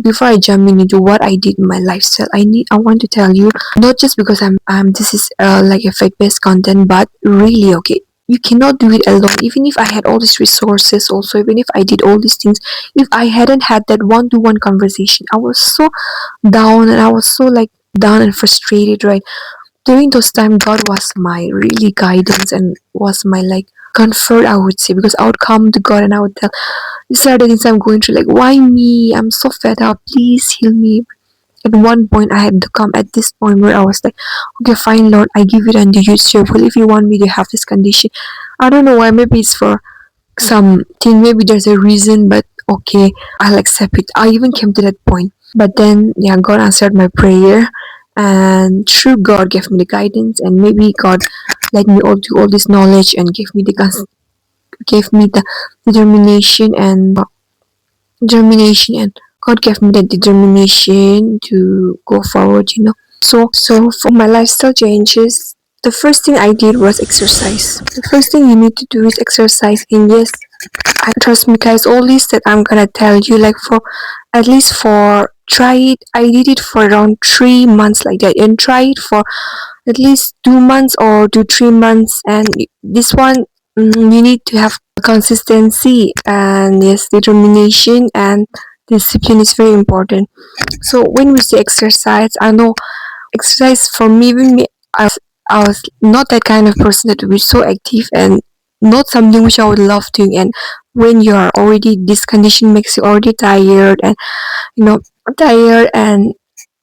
A: before I jump into what I did in my lifestyle, I want to tell you, not just because this is like a fact-based content, but really, okay, you cannot do it alone. Even if I had all these resources, also even if I did all these things, if I hadn't had that one-to-one conversation, I was so down, and I was so like down and frustrated, right? During those times, God was my really guidance and was my like comfort, I would say, because I would come to God and I would tell, these are the things I'm going through, like, why me? I'm so fed up, please heal me. At one point I had to come at this point where I was like, okay, fine, Lord, I give it unto you, it's your will. If you want me to have this condition, I don't know why, maybe it's for something, maybe there's a reason, but okay, I'll accept it. I even came to that point, but then yeah, God answered my prayer, and through God gave me the guidance, and maybe God led me all to all this knowledge and gave me the determination, and God gave me the determination to go forward. So for my lifestyle changes, the first thing I did was exercise. The first thing you need to do is exercise. And yes, And trust me guys, all this that I'm gonna tell you, like for at least for try it, I did it for around 3 months like that, and try it for at least 2 months or 2 3 months. And this one, you need to have consistency, and yes, determination and discipline is very important. So when we say exercise, I know exercise for me, even me, I was not that kind of person that would be so active, and not something which I would love doing. And when you're already, this condition makes you already tired, and you know tired and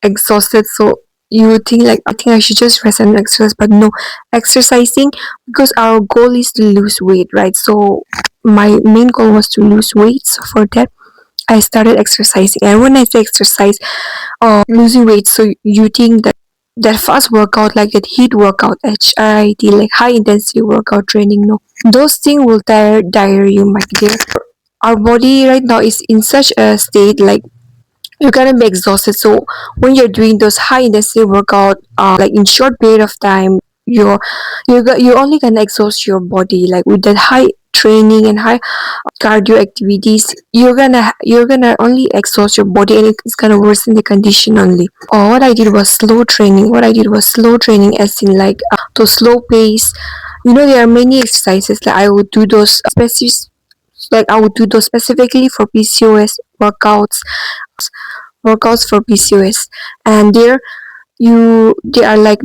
A: exhausted, so you would think like, I think I should just rest and exercise. But no, exercising, because our goal is to lose weight, right? So my main goal was to lose weight, so for that I started exercising. And when I say exercise, losing weight, so you think that fast workout, like that heat workout, HIIT, like high intensity workout training, no, those things will tire you, my dear. Our body right now is in such a state, like you're gonna be exhausted. So when you're doing those high intensity workout, like in short period of time, you're only gonna exhaust your body. Like with that high training and high cardio activities, you're gonna only exhaust your body, and it's gonna worsen the condition only. Or what I did was slow training. As in like to slow pace. There are many exercises that I would do those specific, like I would do those specifically for PCOS workouts for PCOS. And they are like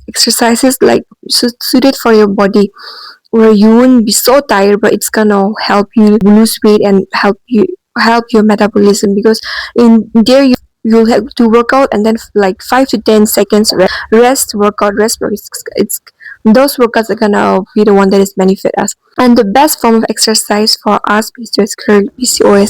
A: exercises like suited for your body, where you won't be so tired, but it's gonna help you lose weight and help your metabolism. Because in there you'll have to work out, and then like 5 to 10 seconds rest. It's those workouts are gonna be the one that is benefit us. And the best form of exercise for us PCOS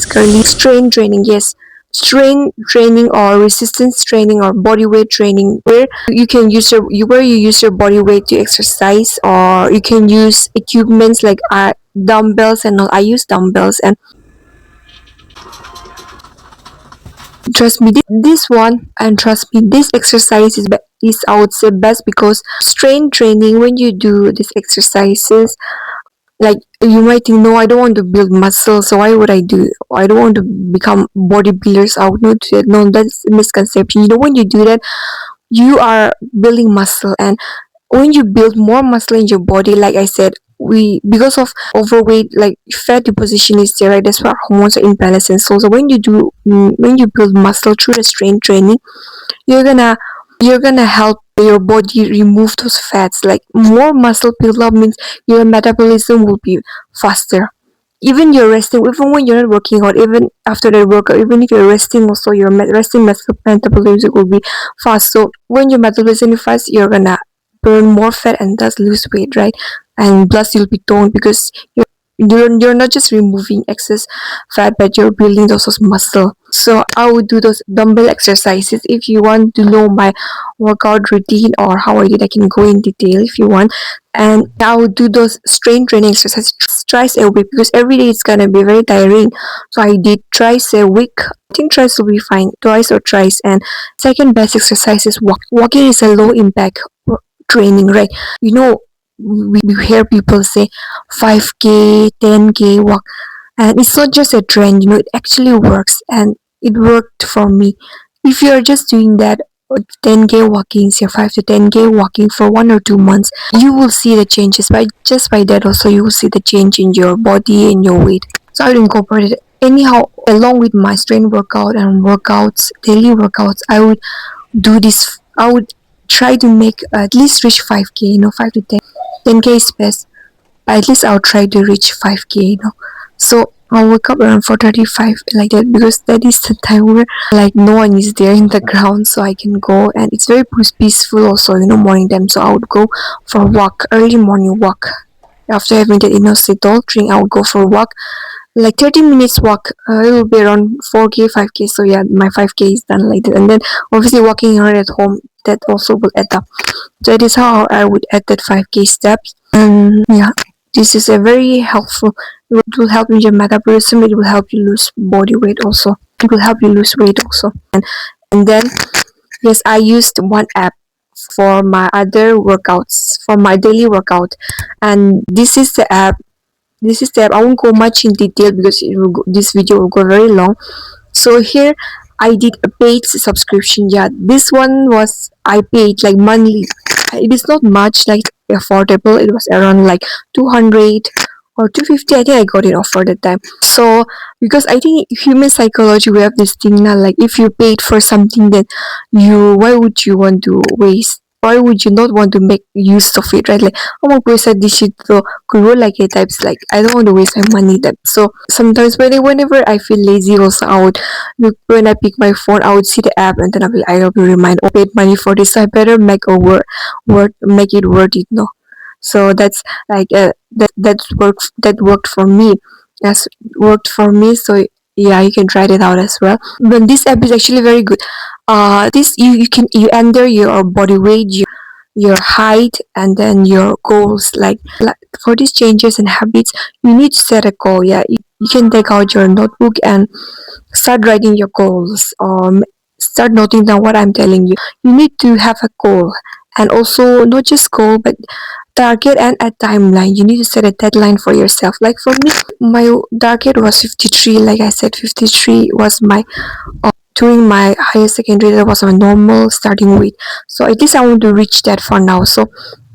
A: currently, strength training. Yes, strength training or resistance training or body weight training, where you can use where you use your body weight to exercise, or you can use equipments like dumbbells and all. I use dumbbells, and trust me, this exercise is, I would say, best, because strength training, when you do these exercises, like you might think, no, I don't want to build muscle, so I don't want to become bodybuilders. I would not do that. No, that's a misconception. When you do that, you are building muscle. And when you build more muscle in your body, like I said, we, because of overweight, like fat deposition is there, right? That's why hormones are imbalanced. And so when you build muscle through the strength training, you're gonna help your body remove those fats. Like more muscle build up means your metabolism will be faster. Even you're resting, even when you're not working out, even after the workout, even if you're resting, also your resting metabolism will be fast. So when your metabolism is fast, you're gonna burn more fat and thus lose weight, right? And plus you'll be toned, because you're not just removing excess fat, but you're building those muscle. So I would do those dumbbell exercises. If you want to know my workout routine or how I did, I can go in detail if you want. And I would do those strength training exercises twice a week, because every day it's gonna be very tiring. So I did twice a week. I think twice will be fine, twice or thrice. And second best exercise is walking is a low impact training, right? you know we hear people say 5K, 10K walk, and it's not just a trend. It actually works, and it worked for me. If you're just doing that 10K walking, say 5 to 10K walking for 1 or 2 months, you will see the changes. By that also, you will see the change in your body and your weight. So I would incorporate it anyhow along with my strength workout and daily workouts. I would try to make at least reach 5K, 5 to 10K is best. At least I'll try to reach 5K. So I'll wake up around 4:35 like that, because that is the time where like no one is there in the ground, so I can go, and it's very peaceful also, morning time. So I would go for a walk, early morning walk. After having that inositol drink, I would go for a walk, like 30 minutes walk. It will be around 4K, 5K. So yeah, my 5K is done like that. And then obviously walking around at home, that also will add up. So that is how I would add that 5K steps. And yeah, this is a very helpful. It will help in your metabolism. It will help you lose body weight also. It will help you lose weight also. And then yes, I used one app for my other workouts, for my daily workout. And this is the app this is the app. I won't go much in detail because this video will go very long. So here I did a paid subscription. Yeah, this one was I paid like monthly. It is not much like affordable. It was around like 200 or 250. I think I got it offered at that time. So because I think human psychology, we have this thing now, like if you paid for something that why would you want to waste? Why would you not want to make use of it, right? Like, oh my god, said this shit so cool, like it types, like I don't want to waste my money. That so sometimes whenever I feel lazy, also I would look when I pick my phone, I would see the app and then I'll be remind, oh, paid money for this, so I better make a make it worth it, no? So that's like that worked for me, as worked for me. So yeah, you can try it out as well. But this app is actually very good. This you enter your body weight, your height, and then your goals. Like for these changes and habits, you need to set a goal. Yeah, you can take out your notebook and start writing your goals, or start noting down what I'm telling you. You need to have a goal, and also not just goal but target and a timeline. You need to set a deadline for yourself. Like for me, my target was 53. Like I said, 53 was my during my higher secondary, that was my normal starting weight. So at least I want to reach that for now. So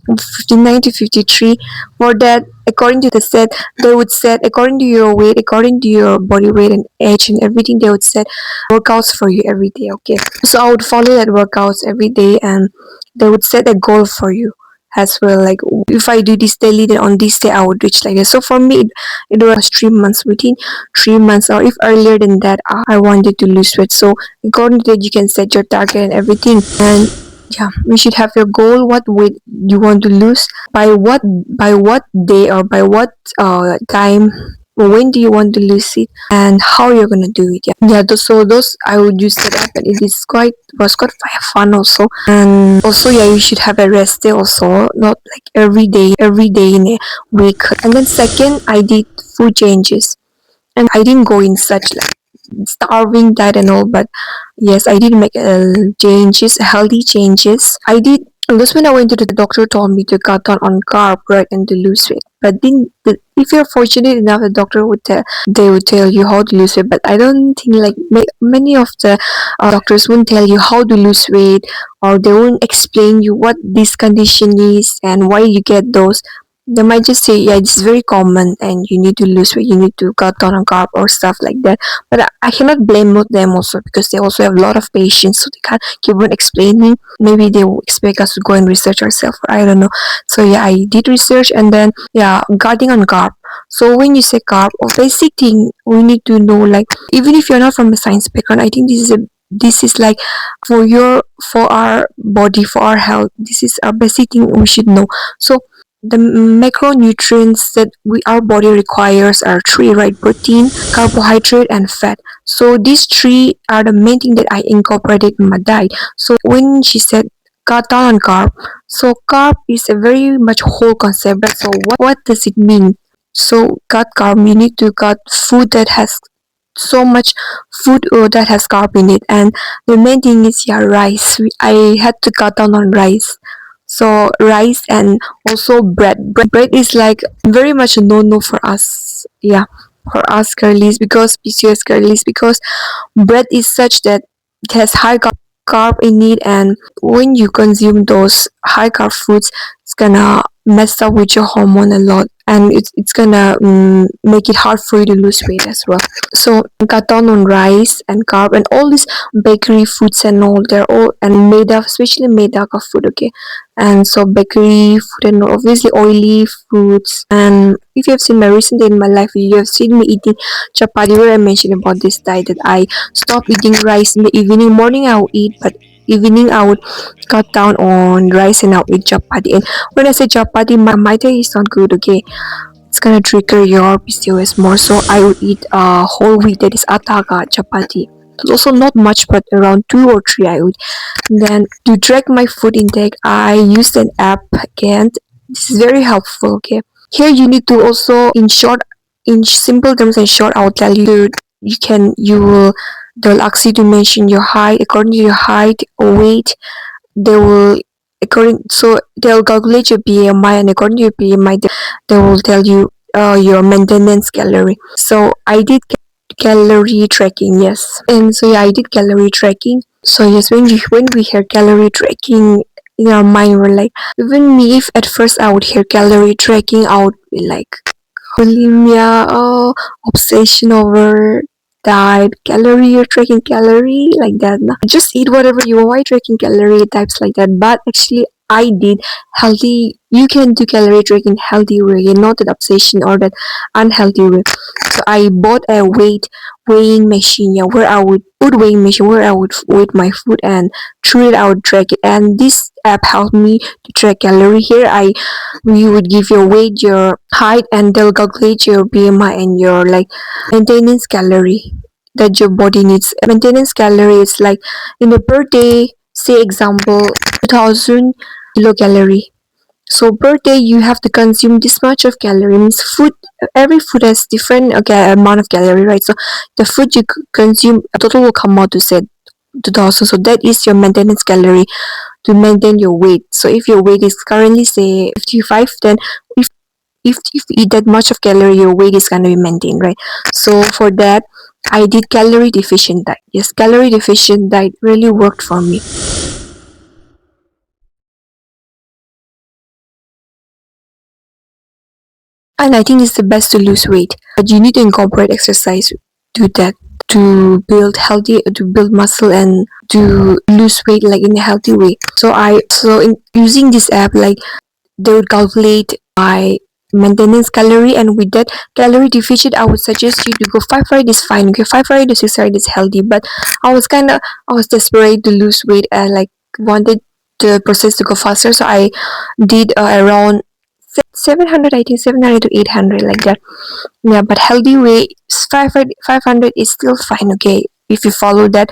A: 59 to 53. For that, according to the set, they would set according to your weight, according to your body weight and age and everything, they would set workouts for you every day. Okay, so I would follow that workouts every day, and they would set a goal for you as well. Like if I do this daily, then on this day I would reach like this. So for me, it was 3 months. Within 3 months, or if earlier than that, I wanted to lose weight. So according to that, you can set your target and everything. And yeah, you should have your goal, what weight you want to lose, by what day, or by what time, when do you want to lose it, and how you're gonna do it. Yeah, so those I would use that app, and it is quite was quite fun also. And also, yeah, you should have a rest day also, not like every day in a week. And then second, I did food changes, and I didn't go in such like starving diet and all, but yes, I did make changes, healthy changes. I did. Because when I went to the doctor, told me to cut down on carb, right, and to lose weight. But then, if you're fortunate enough, the doctor would they would tell you how to lose weight. But I don't think like many of the doctors won't tell you how to lose weight, or they won't explain you what this condition is and why you get those. They might just say, yeah, it's very common and you need to lose weight, you need to cut down on carb or stuff like that. But I cannot blame them also, because they also have a lot of patience, so they can't keep on explaining. Maybe they will expect us to go and research ourselves, or I don't know. So yeah, I did research, and then yeah, cutting on carb. So when you say carb, a basic thing we need to know, like even if you're not from a science background, I think this is like for our body, for our health, this is a basic thing we should know. So the macronutrients that our body requires are three, right? Protein, carbohydrate, and fat. So these three are the main thing that I incorporated in my diet. So when she said cut down on carb, so carb is a very much whole concept. Right? So what does it mean? So cut carb, you need to cut food that has so much food that has carb in it. And the main thing is, yeah, rice. I had to cut down on rice. So rice, and also bread is like very much a no for us. Yeah, for us girlies, because PCOS girlies, because bread is such that it has high carb in it, and when you consume those high carb foods, it's gonna mess up with your hormone a lot, and it's gonna make it hard for you to lose weight as well. So cut down on rice and carb and all these bakery foods and all, they're all and made up, especially made up of food. Okay, and so bakery food and obviously oily foods. And if you have seen my recent day in my life, you have seen me eating chapati, where I mentioned about this diet, that I stopped eating rice in the evening. Morning I will eat, but evening I would cut down on rice and I'll eat chapati. And when I say chapati, my taste is not good. Okay, it's gonna trigger your PCOS more. So I would eat whole wheat, that is ataka chapati. It's also not much, but around 2 or 3 I would. Then to track my food intake, I used an app again. This is very helpful. Okay, here you need to also, in simple terms and short, I'll tell you, they'll ask you to mention your height. According to your height or weight, they will they'll calculate your BMI, and according to your BMI, they will tell you your maintenance calorie. So I did calorie tracking, yes. And so yeah, I did calorie tracking. So yes, when we hear calorie tracking, in our mind we're like, even me, if at first I would hear calorie tracking, I would be like, bulimia, oh, obsession over diet, calorie, you're tracking calorie, like that. No. Just eat whatever you want, why tracking calorie, types like that. But actually, I did healthy, you can do calorie tracking healthy way, not that obsession or that unhealthy way. So I bought a weighing machine, yeah, where I would put weighing machine where I would weigh my food, and through it I would track it. And this app helped me to track calorie. Here I you would give your weight, your height, and they'll calculate your BMI and your like maintenance calorie that your body needs. Maintenance calorie is like in a per day, say example 2000 kilocalorie. So per day you have to consume this much of calories. Food, every food has different okay amount of calorie, right? So the food you consume total will come out to say 2000. So that is your maintenance calorie to maintain your weight. So if your weight is currently say 55, then if you eat that much of calorie, your weight is gonna be maintained, right? So for that, I did calorie deficient diet. Yes, calorie deficient diet really worked for me. And I think it's the best to lose weight. But you need to incorporate exercise to that, to build healthy, to build muscle and to lose weight like in a healthy way. So in using this app, like they would calculate my maintenance calorie, and with that calorie deficit I would suggest you to go 5 fried is fine, okay, 5 fried to 6 fried is healthy. But I was desperate to lose weight and like wanted the process to go faster, so I did around 700, I think 700 to 800 like that. Yeah, but healthy weight 500 is still fine, okay, if you follow that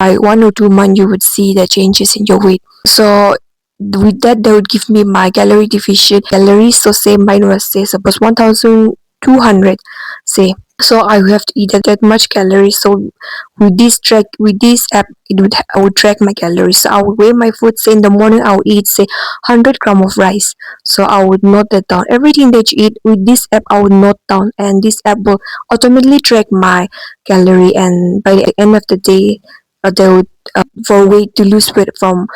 A: by 1 or 2 months you would see the changes in your weight. So with that they would give me my calorie deficient calories. So say mine was say suppose 1200, say, so I have to eat that much calories. So with this app I would track my calories. So I would weigh my food, say in the morning I would eat say 100 gram of rice. So I would note that down, everything that you eat with this app I would note down, and this app will automatically track my calorie. And by the end of the day, they would for weight to lose weight from,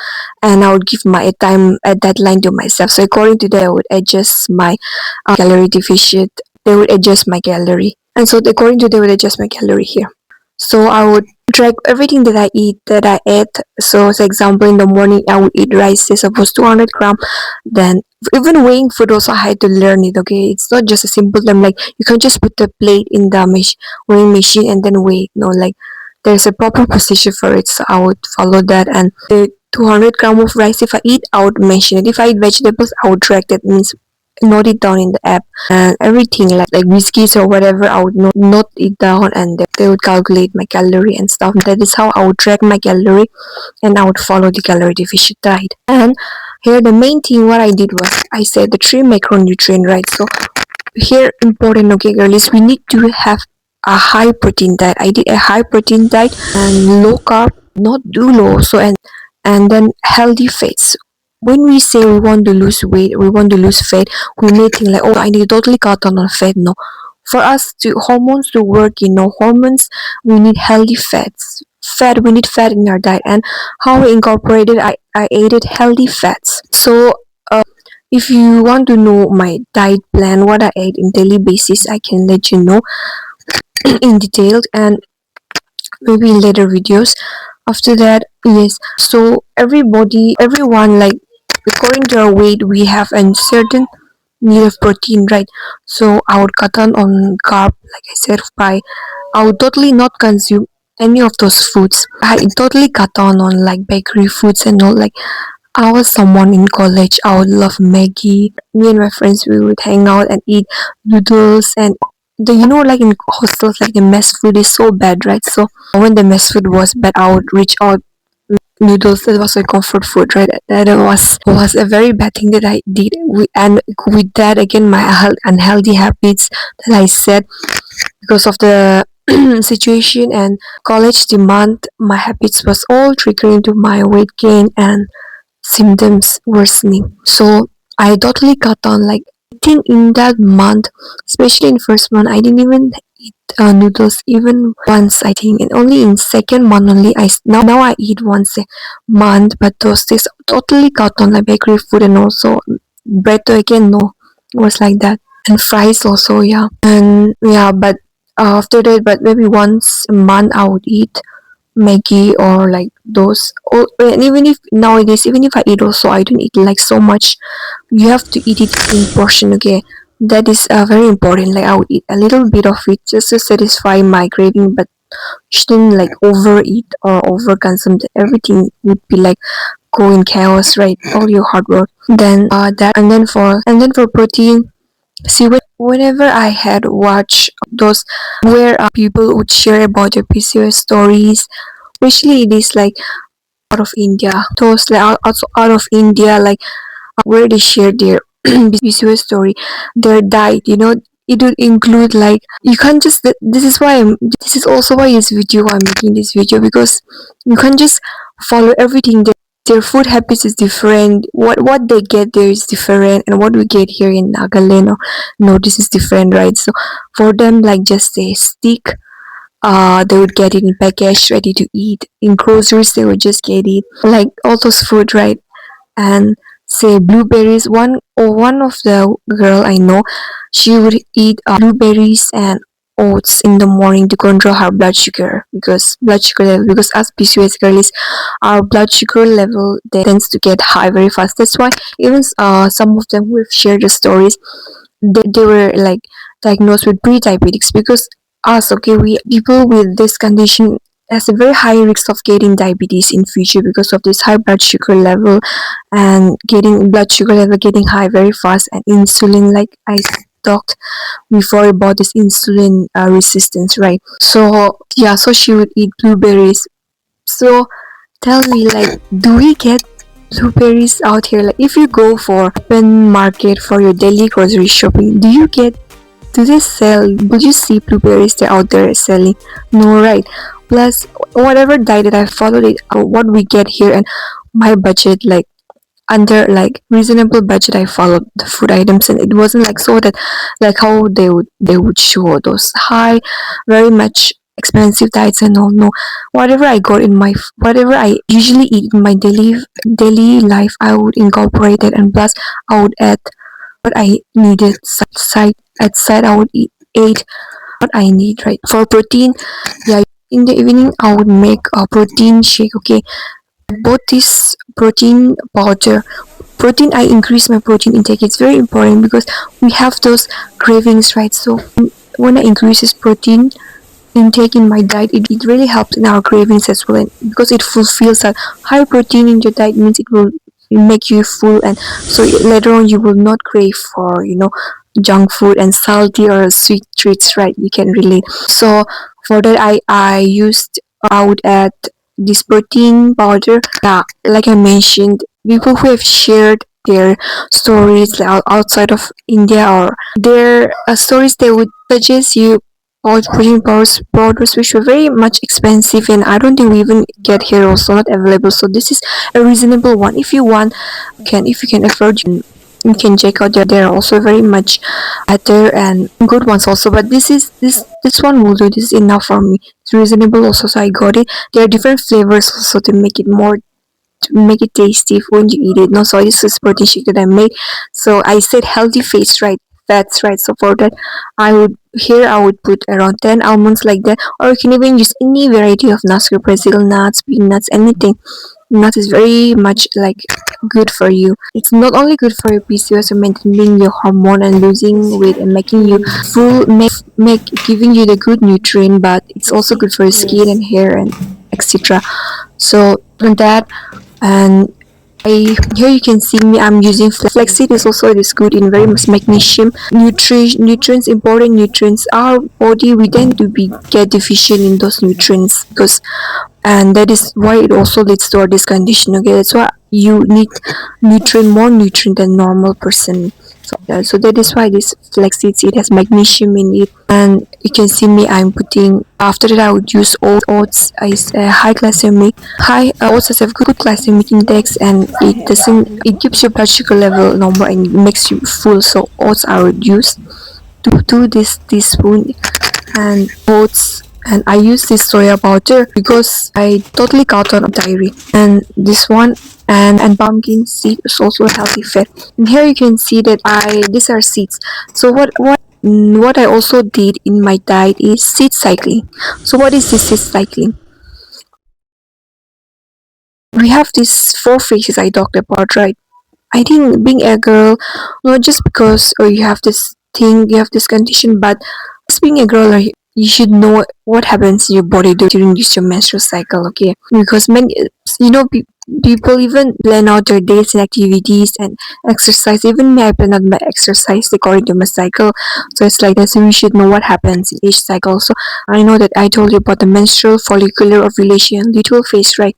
A: and I would give my time a deadline to myself. So according to that, I would adjust my calorie deficit. They would adjust my calorie, and so according to they would adjust my calorie here. So I would track everything that I eat, that I ate. So, for example, in the morning I would eat rice, say suppose 200 gram. Then even weighing food also I had to learn it. Okay, it's not just a simple thing like you can just put the plate in the weighing machine and then weigh. No, like there's a proper procedure for it. So I would follow that, and the 200 gram of rice if I eat, I would mention it. If I eat vegetables, I would track that, means note it down in the app. And everything like biscuits or whatever, I would note it down, and they would calculate my calorie and stuff. That is how I would track my calorie, and I would follow the calorie deficit diet. And here the main thing what I did was I said the three macronutrient, right? So here important, okay girlies, we need to have a high protein diet. I did a high protein diet and low carb, not too low. So and then healthy fats. When we say we want to lose weight, we want to lose fat, we may think like, oh, I need to totally cut down on fat. No, for us to hormones to work, hormones, we need healthy fats. We need fat in our diet. And how we incorporated, I added healthy fats. So if you want to know my diet plan, what I ate in daily basis, I can let you know in detail, and maybe in later videos. After that, yes. So everyone, like according to our weight, we have a certain need of protein, right? So I would cut down on carb, like I said, by I would totally not consume any of those foods. I totally cut down on like bakery foods and all. Like I was someone in college, I would love Maggie. Me and my friends, we would hang out and eat noodles, and like in hostels, like the mess food is so bad, right? So when the mess food was bad, I would reach out noodles. That was a comfort food, right? That was a very bad thing that I did. And with that again, my unhealthy habits that I said because of the situation and college demand, my habits was all triggering to my weight gain and symptoms worsening. So I totally cut down, like think in that month, especially in first month, I didn't even eat noodles even once. I think, and only in second month only now I eat once a month. But those days totally cut on like bakery food and also bread. Again, no, it was like that, and fries also, yeah, and yeah. But after that, but maybe once a month I would eat Maggie or like those. Oh, and even if nowadays, even if I eat also, I don't eat like so much. You have to eat it in portion, okay? That is very important. Like I would eat a little bit of it just to satisfy my craving, but shouldn't like overeat or overconsume. Everything would be like go in chaos, right? All your hard work. Then that and then for protein. See, whenever I had watched those where people would share about their PCOS stories, especially it is like out of India, those like also out of India, like where they share their PCOS story, their diet, it would include like you can't just this is also why I'm making this video because you can't just follow everything. Their food habits is different. What they get there is different, and what we get here in Nagaland, no, this is different, right? So for them, like just a stick, they would get it in package, ready to eat. In groceries, they would just get it, like all those food, right? And say blueberries. One of the girl I know, she would eat blueberries and oats in the morning to control her blood sugar because as PCOS girls, our blood sugar level tends to get high very fast. That's why even some of them who have shared the stories, they were like diagnosed with pre-diabetics because us, okay, we people with this condition has a very high risk of getting diabetes in future because of this high blood sugar level and getting blood sugar level getting high very fast, and insulin, like I talked before about this insulin resistance, right? So yeah, so she would eat blueberries. So tell me, like, do we get blueberries out here? Like, if you go for open market for your daily grocery shopping, do they sell? Would you see blueberries they're out there selling? No, right? Plus, whatever diet that I followed, what we get here, and my budget, like under like reasonable budget, I followed the food items, and it wasn't like so that like how they would show those high, very much expensive diets and all. No, whatever I usually eat in my daily life, I would incorporate it, and plus I would add what I needed side I would eat what I need, right? For protein, yeah, in the evening I would make a protein shake, okay? Both this protein powder, protein, I increase my protein intake. It's very important because we have those cravings, right? So when I increase this protein intake in my diet, it really helps in our cravings as well, and because it fulfills that high protein in your diet means it will make you full, and so later on you will not crave for junk food and salty or sweet treats, right? You can relate. So for that, I would add this protein powder. Yeah, like I mentioned, people who have shared their stories like, outside of India, or their stories, they would suggest you protein powders which were very much expensive, and I don't think we even get here, also not available. So this is a reasonable one. If you want, if you can afford, you can check out. They're also very much better and good ones also, but this one will do. This is enough for me. It's reasonable also, so I got it. There are different flavors also to make it more, to make it tasty when you eat it. No, so this is protein shake that I made. So I said healthy fats, right? That's right. So for that, I would put around 10 almonds like that, or you can even use any variety of nuts, or Brazil nuts, peanuts, anything. Nut is very much like good for you. It's not only good for your PCOS, or maintaining your hormone and losing weight and making you full, make giving you the good nutrient, but it's also good for your skin and hair and etc. So on that, and here you can see me, I'm using flaxseed. Is also, it is good in very much magnesium, nutrients, important nutrients. Our body, we tend to be get deficient in those nutrients because, and that is why it also leads to this condition, okay? That's why you need more nutrient than normal person. So that is why this flaxseed seed has magnesium in it, and you can see me, I'm putting, after that I would use oats. Is high glycemic, high oats has a good glycemic index, and it keeps your blood sugar level normal and it makes you full. So oats I would use to this teaspoon, and oats, and I use this soya powder because I totally cut on dairy. And this one, and pumpkin seed is also a healthy fat. And here you can see that these are seeds. So what I also did in my diet is seed cycling. So what is this seed cycling? We have these four phases I talked about, right? I think being a girl, not just because you have this thing, you have this condition, but just being a girl, you should know what happens in your body during this your menstrual cycle, okay? Because many, people even plan out their days and activities and exercise. Even me, I plan out my exercise according to my cycle. So it's like that. So we should know what happens in each cycle. So I know that I told you about the menstrual, follicular, ovulation, luteal phase, right?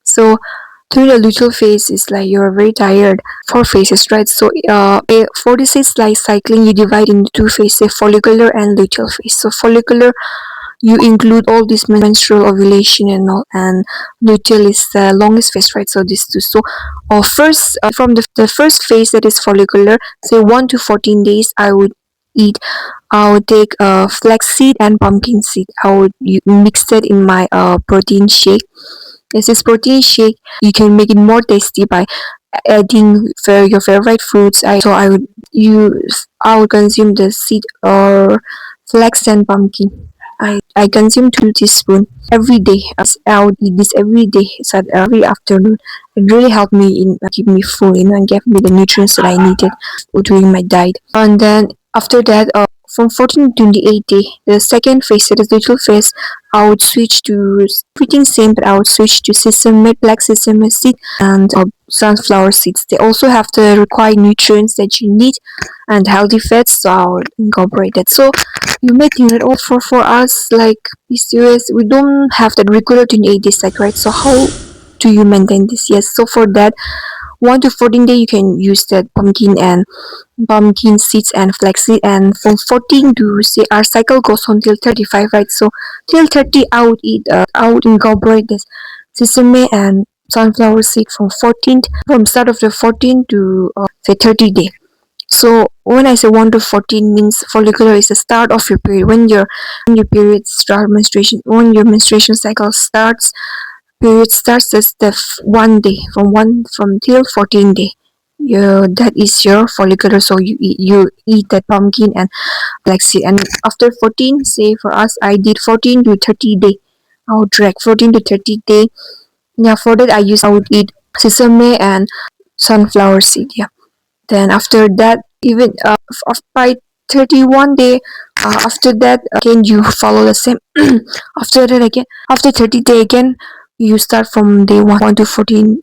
A: So during the luteal phase is like you're very tired. Four phases, right? So 46 life cycling you divide into two phases, follicular and luteal phase. So follicular, you include all this menstrual, ovulation and all, and luteal is the longest phase, right? So these two. So first from the first phase, that is follicular, say 1 to 14 days, eat I would take flaxseed and pumpkin seed. I would mix it in my protein shake. This protein shake, you can make it more tasty by adding your favorite fruits. I would consume the seed or flax and pumpkin. I consume 2 teaspoons every day. I would eat this every day, so every afternoon. It really helped me in keep me full, and gave me the nutrients that I needed during my diet. And then after that, from 14 to 28 day, the second phase, that is luteal phase, I would switch to everything same, but I would switch to sesame, black sesame seed, and sunflower seeds. They also have the required nutrients that you need and healthy fats, so I would incorporate that. So you may think that also for us, like PCOS, we don't have that regular 28 days cycle, right? So how do you maintain this? Yes, so for that, 1 to 14 day you can use that pumpkin seeds and flaxseed, and from 14 to, say, our cycle goes until 35, right? So till 30 I would incorporate this sesame and sunflower seed from 14th, from start of the 14 to say 30 day. So when I say 1 to 14 means follicular is the start of your period. When your period start menstruation, when your menstruation cycle starts, period starts as the 1 day, from till 14 day. That is your follicular. So you eat that pumpkin and flaxseed, and after 14, say for us, I did 14 to 30 day. I would drag 14 to 30 day. Yeah, for that I would eat sesame and sunflower seed. Yeah. Then after that, even by 31 day, after that again you follow the same. After that again, after 30 day again, you start from day 1 to 14.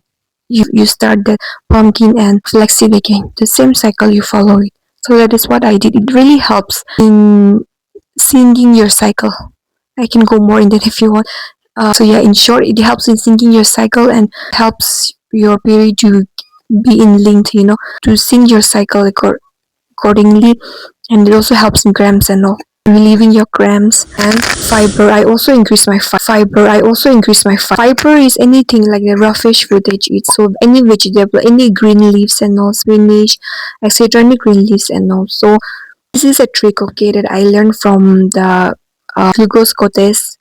A: You start the pumpkin and flaxseed again. The same cycle you follow it. So that is what I did. It really helps in syncing your cycle. I can go more in that if you want. So yeah, in short, it helps in syncing your cycle and helps your period to be in linked, to sync your cycle accordingly, and it also helps in cramps and all, relieving your cramps. And fiber, I also increase my fiber is anything like the raw fish food that you eat, so any vegetable, any green leaves and all, spinach, etc., any green leaves and all. So this is a trick, okay, that I learned from the glucose cortez,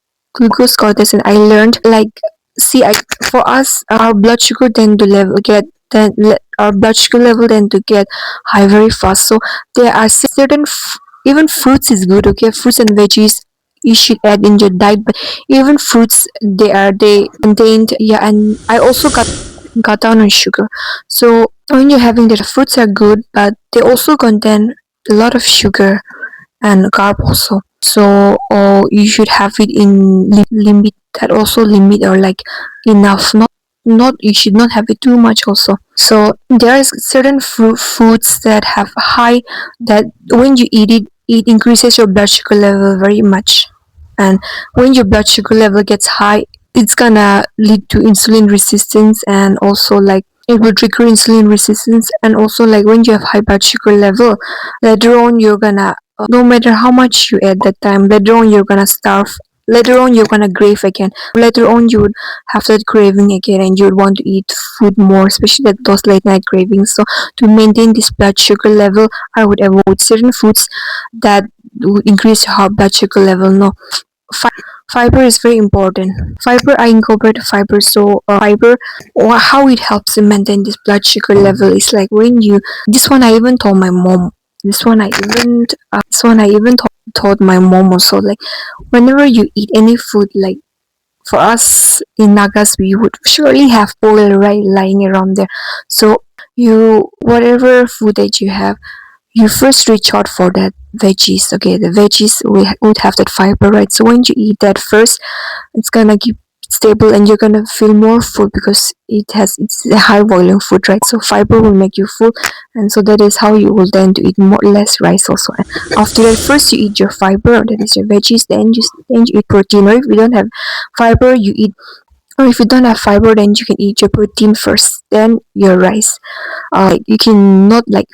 A: and I learned, like, see, for us, our blood sugar tend to level get then our blood sugar level tend to get high very fast. So there are certain even fruits is good, okay, fruits and veggies you should add in your diet, but even fruits, they contained, yeah. And I also cut down on sugar. So when you're having that, fruits are good, but they also contain a lot of sugar and carb also. So you should have it in limit, that also limit, or like enough, not you should not have it too much also. So there is certain foods that have high, that when you eat it, it increases your blood sugar level very much. And when your blood sugar level gets high, it's gonna lead to insulin resistance, and also like it will trigger insulin resistance. And also, like, when you have high blood sugar level, later on you're gonna no matter how much you eat that time, later on you're gonna starve. Later on you're gonna crave again. Later on you would have that craving again, and you would want to eat food more, especially those late night cravings. So to maintain this blood sugar level, I would avoid certain foods that would increase your blood sugar level. No, fiber is very important. Fiber, I incorporate fiber. So fiber, or how it helps to maintain this blood sugar level is like when you. This one I even told my mom. This one I even told my mom also. Like whenever you eat any food, like for us in Nagas, we would surely have oil right lying around there. So you whatever food that you have, you first reach out for that veggies. Okay, the veggies would have that fiber, right? So when you eat that first, it's gonna keep stable and you're gonna feel more full because it's a high volume food, right? So fiber will make you full, and so that is how you will tend to eat more less rice also. And after that, first you eat your fiber, that is your veggies, then you eat protein. Or if you don't have fiber, you eat. Or if you don't have fiber, then you can eat your protein first, then your rice. You can not like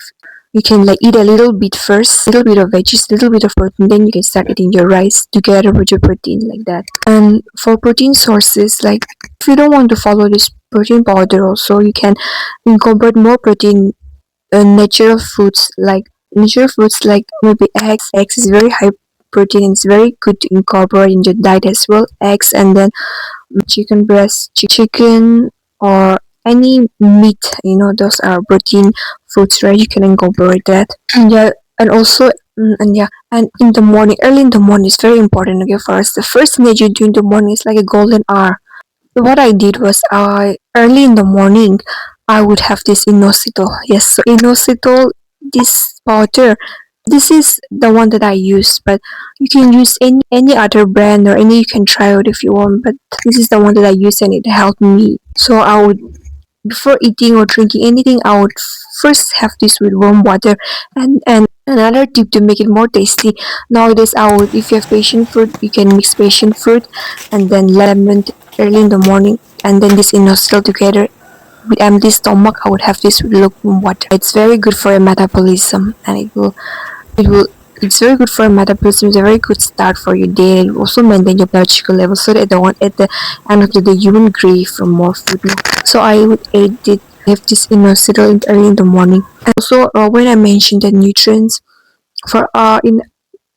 A: you can like eat a little bit first, little bit of veggies, little bit of protein, then you can start eating your rice together with your protein like that. And for protein sources, like if you don't want to follow this protein powder, also you can incorporate more protein, natural foods like maybe eggs. Eggs is very high protein and it's very good to incorporate in your diet as well. Eggs, and then chicken breast, chicken, or any meat, those are protein foods, right? You can incorporate that. And yeah, and also and yeah, and in the morning, early in the morning is very important. Okay, for us, the first thing that you do in the morning is like a golden hour. So what I did was, I early in the morning I would have this inositol. Yes, so inositol, this powder, this is the one that I use, but you can use any other brand, or any, you can try it if you want, but this is the one that I use and it helped me. So I would, before eating or drinking anything, I would first have this with warm water. And another tip to make it more tasty, nowadays I would, if you have passion fruit, you can mix passion fruit and then lemon early in the morning, and then this inositol together. With empty stomach, I would have this with lukewarm water. It's very good for your metabolism, and it will it's very good for metabolism. It's a very good start for your day. It will also maintain your blood sugar level, so that at the end of the day you won't crave for more food. No? So I would eat it, have this inositol early in the morning. And also, when I mentioned the nutrients, for in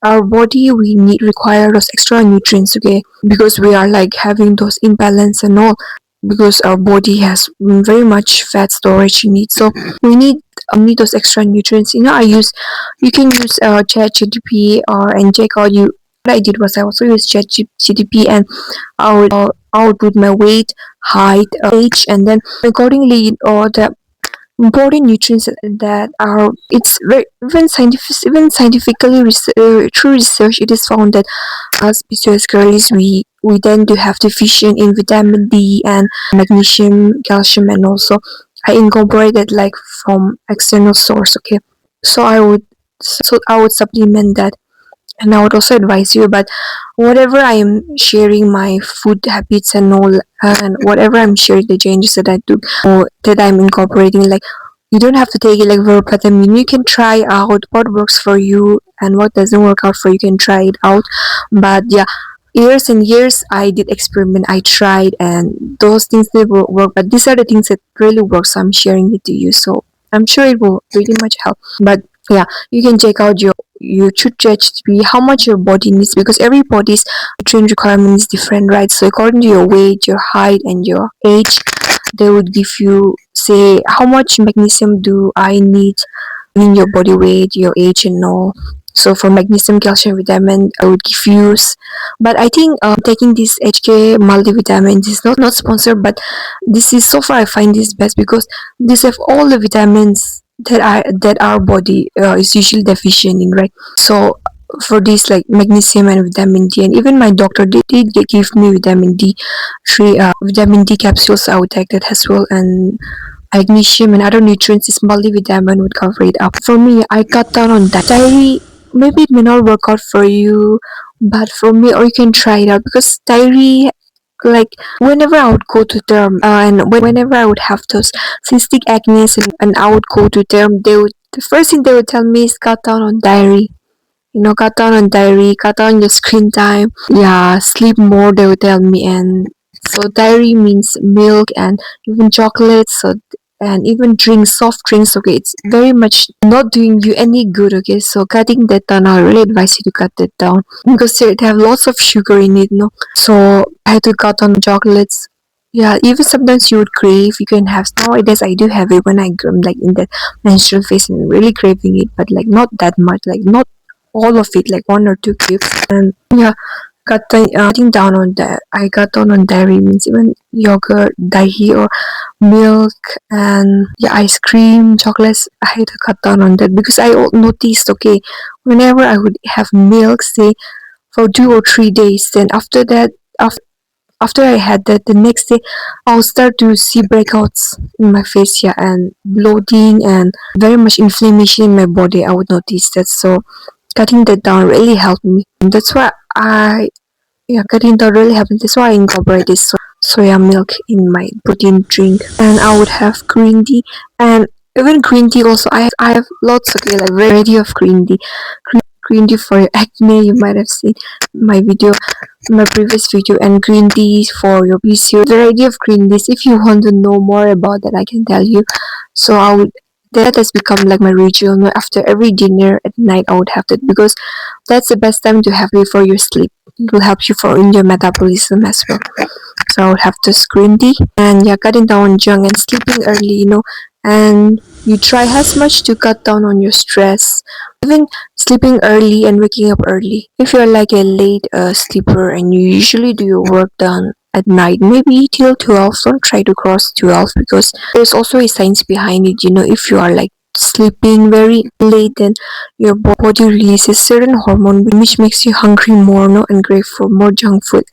A: our body we need require those extra nutrients, okay, because we are like having those imbalance and all, because our body has very much fat storage in it. So we need those extra nutrients. You can use chat gtp, or and check out you what I did was I also used chat gtp, and I would put my weight, height, age, and then accordingly, or the important nutrients that are, it's very, even scientifically through research it is found that as PCOS girls, we tend to have deficient in vitamin D and magnesium, calcium, and also I incorporated like from external source. Okay, so I would supplement that, and I would also advise you. But whatever I am sharing, my food habits and all, and whatever I'm sharing, the changes that I took or that I'm incorporating, like you don't have to take it like verbatim. You can try out what works for you, and what doesn't work out for you. You can try it out. But yeah, years and years I did experiment, I tried, and those things did work. But these are the things that really work, so I'm sharing it to you. So I'm sure it will really much help. But yeah, you can check out you should judge to be how much your body needs, because every body's nutrient requirement is different, right? So according to your weight, your height, and your age, they would give you, say, how much magnesium do I need in your body weight, your age, and all. So for magnesium, calcium, vitamin, I would give you. But I think taking this HK multivitamin, this is not sponsored, but this is, so far I find this best, because these have all the vitamins that our body is usually deficient in, right? So for this, like magnesium and vitamin D, and even my doctor did give me vitamin D3, vitamin D capsules. I would take that as well, and magnesium and other nutrients. This multivitamin would cover it up. For me, I cut down on that. Diary, maybe it may not work out for you, but for me, or you can try it out, because diary, like whenever I would go to term, and whenever I would have those cystic acne, and I would go to term, the first thing they would tell me is cut down on diary. cut down on dairy, cut down your screen time, yeah, sleep more, they will tell me. And so dairy means milk and even chocolates, so and even drinks, soft drinks. Okay, it's very much not doing you any good. Okay, so cutting that down, I really advise you to cut that down because it have lots of sugar in it, no. So I had to cut down chocolates. Yeah, even sometimes you would crave. You can have nowadays. I do have it when I'm like in the menstrual phase and really craving it, but like not that much, like not all of it, like one or two cubes. And yeah, cutting down on that. I cut down on dairy means even yogurt, dahi or milk, and yeah, ice cream, chocolates. I had to cut down on that because I noticed. Okay, whenever I would have milk, say for 2 or 3 days, then after that, after I had that, the next day I'll start to see breakouts in my face, yeah, and bloating and very much inflammation in my body. I would notice that. So cutting that down really helped me. And that's why cutting down really helped me. That's why I incorporate this soya milk in my protein drink. And I would have green tea, and even green tea also. I have lots of like variety of green tea. Green tea for your acne, you might have seen my video, my previous video, and green tea for your PCOS. Variety of green teas. If you want to know more about that, I can tell you. So I would. That has become like my ritual. After every dinner at night, I would have that because that's the best time to have before you sleep. It will help you for in your metabolism as well. So I would have this green tea and yeah, cutting down on junk and sleeping early, and you try as much to cut down on your stress. Even sleeping early and waking up early. If you're like a late sleeper and you usually do your work done at night, maybe till 12, don't try to cross 12 because there's also a science behind it. If you are like sleeping very late, then your body releases certain hormone which makes you hungry more, no, and crave for more junk food,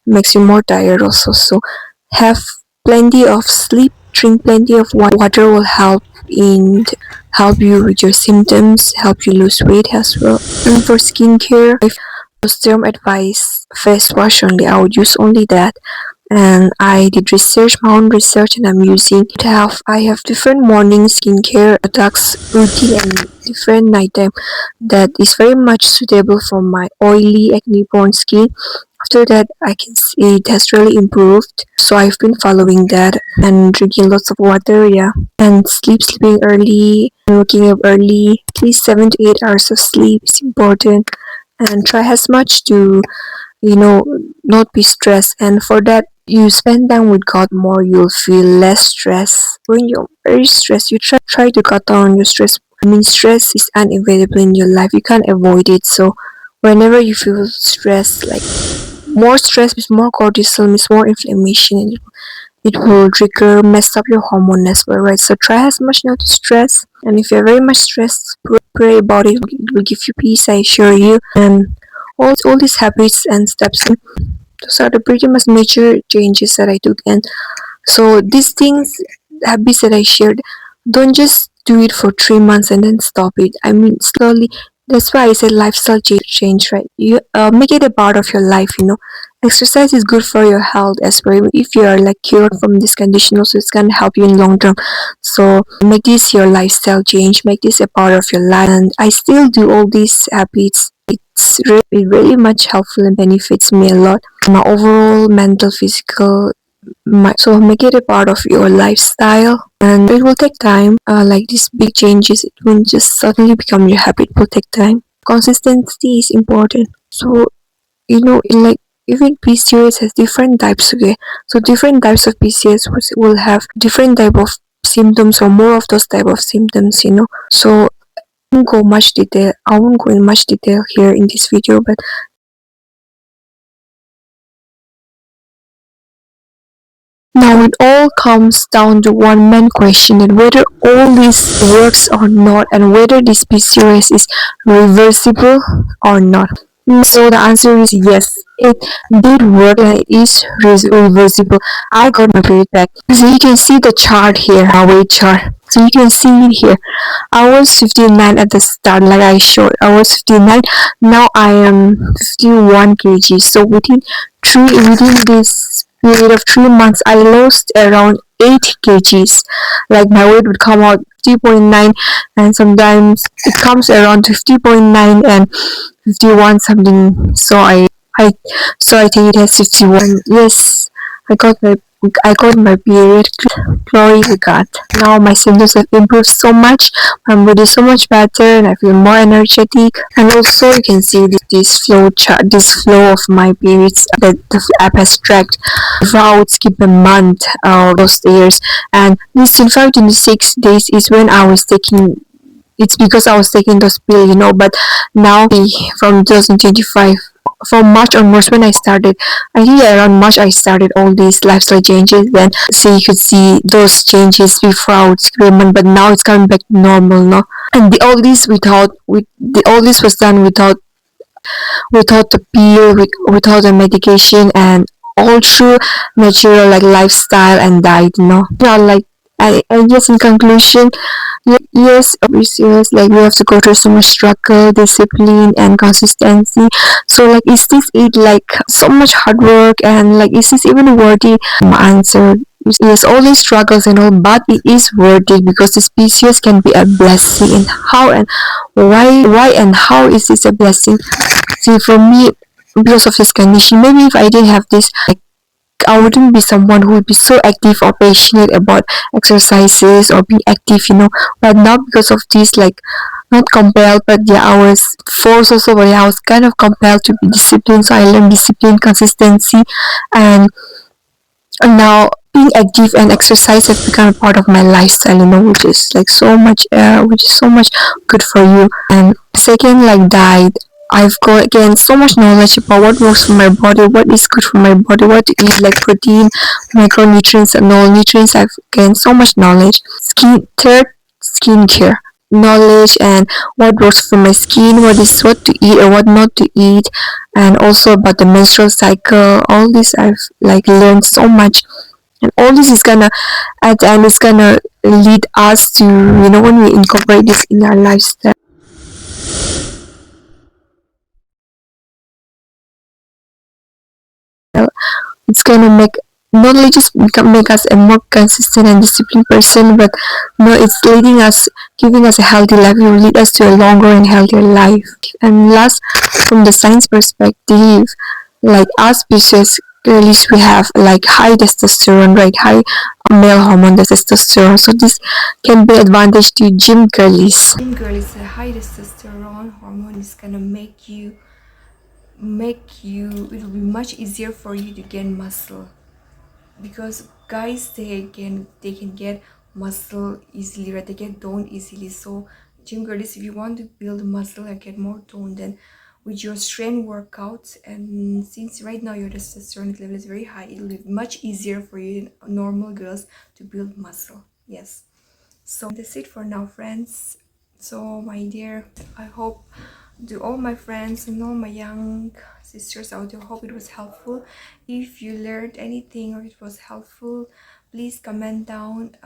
A: makes you more tired also. So have plenty of sleep, drink plenty of water will help you with your symptoms, help you lose weight as well. And for skincare, if term advice face wash only, I would use only that. And I did my own research, and I'm using I have different morning skincare products routine and different nighttime that is very much suitable for my oily acne prone skin. After that, I can see it has really improved. So I've been following that and drinking lots of water, yeah. And sleeping early and waking up early. At least 7 to 8 hours of sleep is important. And try as much to, not be stressed. And for that, you spend time with God more, you'll feel less stress. When you're very stressed, you try to cut down on your stress. I mean, stress is unavoidable in your life. You can't avoid it. So whenever you feel stressed, like more stress means more cortisol, means more inflammation, and it will trigger, mess up your hormone as well, right? So try as much not to stress. And if you're very much stressed, pray about it. It will give you peace, I assure you. And all these habits and steps, those are the pretty much major changes that I took. And so these things, habits that I shared, don't just do it for 3 months and then stop it. I mean, slowly. That's why I said lifestyle change, right? You make it a part of your life. Exercise is good for your health as well. If you are like cured from this condition, also it's gonna help you in long term. So make this your lifestyle change. Make this a part of your life. And I still do all these habits. It really much helpful and benefits me a lot. My overall mental, physical. So make it a part of your lifestyle, and it will take time. Like these big changes, it won't just suddenly become your habit. It will take time. Consistency is important. So like even PCOS has different types. Okay, so different types of PCOS will have different type of symptoms or more of those type of symptoms. So I won't go in much detail here in this video, but now it all comes down to one main question, that whether all this works or not, and whether this PCOS is reversible or not. So the answer is yes, it did work and it is reversible. I got my period back. So you can see the chart here, our weight chart. So you can see it here. I was 59 at the start, like I showed. I was 59. Now I am 51 kg. So within this period of 3 months, I lost around 8 kgs. Like my weight would come out 50.9, and sometimes it comes around 50.9 and 51 something. I so I take it as 51. Yes, I got my I got my period. Glory to God. Now my symptoms have improved so much. My mood is so much better, and I feel more energetic. And also, you can see this flow chart, this flow of my periods that the app has tracked. Without skip a month or those years. And this in 5 to 6 days is when I was taking. It's because I was taking those pills, But now, from 2025, from March onwards, when I started, I think around March I started all these lifestyle changes. Then, so you could see those changes without treatment, but now it's coming back to normal, no. And all this all this was done without the pill, without the medication, and all through natural like lifestyle and diet, Yeah, like I guess in conclusion, yes, obviously, like we have to go through so much struggle, discipline, and consistency. So, like, is this it like so much hard work, and like, is this even worthy? My answer is yes, all these struggles and all, but it is worth it because the species can be a blessing. And how and why and how is this a blessing? See, for me, because of this condition, maybe if I didn't have this, like, I wouldn't be someone who would be so active or passionate about exercises or being active, But now because of this, like, not compelled, but yeah, I was forced also, but yeah, I was kind of compelled to be disciplined. So I learned discipline, consistency, and now being active and exercise has become a part of my lifestyle, which is like which is so much good for you. And second, like diet, I've got again so much knowledge about what works for my body, what is good for my body, what to eat, like protein, micronutrients, and all nutrients. I've gained so much knowledge. Skincare knowledge, and what works for my skin, what to eat or what not to eat, and also about the menstrual cycle. All this I've like learned so much, and all this is gonna at the end is gonna lead us to, when we incorporate this in our lifestyle, it's gonna make not only just make us a more consistent and disciplined person, but it's leading us, giving us a healthy life. It will lead us to a longer and healthier life. And last, from the science perspective, like us species, girlies, we have like high testosterone, right? High male hormone, the testosterone. So this can be advantage to gym girlies. Gym girlies, a high testosterone hormone is gonna make you it will be much easier for you to gain muscle, because guys, they can get muscle easily, right? They get toned easily. So gym girlies, if you want to build muscle and get more toned, then with your strength workouts, and since right now your testosterone level is very high, it'll be much easier for you than normal girls to build muscle. Yes, so that's it for now, friends. So my dear, I hope to all my friends and all my young sisters out there, hope it was helpful. If you learned anything or it was helpful, please comment down,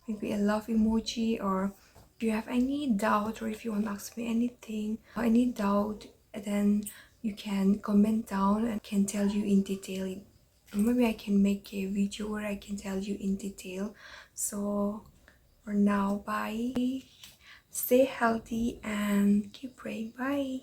A: maybe a love emoji, or if you have any doubt, or if you want to ask me anything or any doubt, then you can comment down and can tell you in detail. Maybe I can make a video where I can tell you in detail. So for now, bye, stay healthy and keep praying. Bye.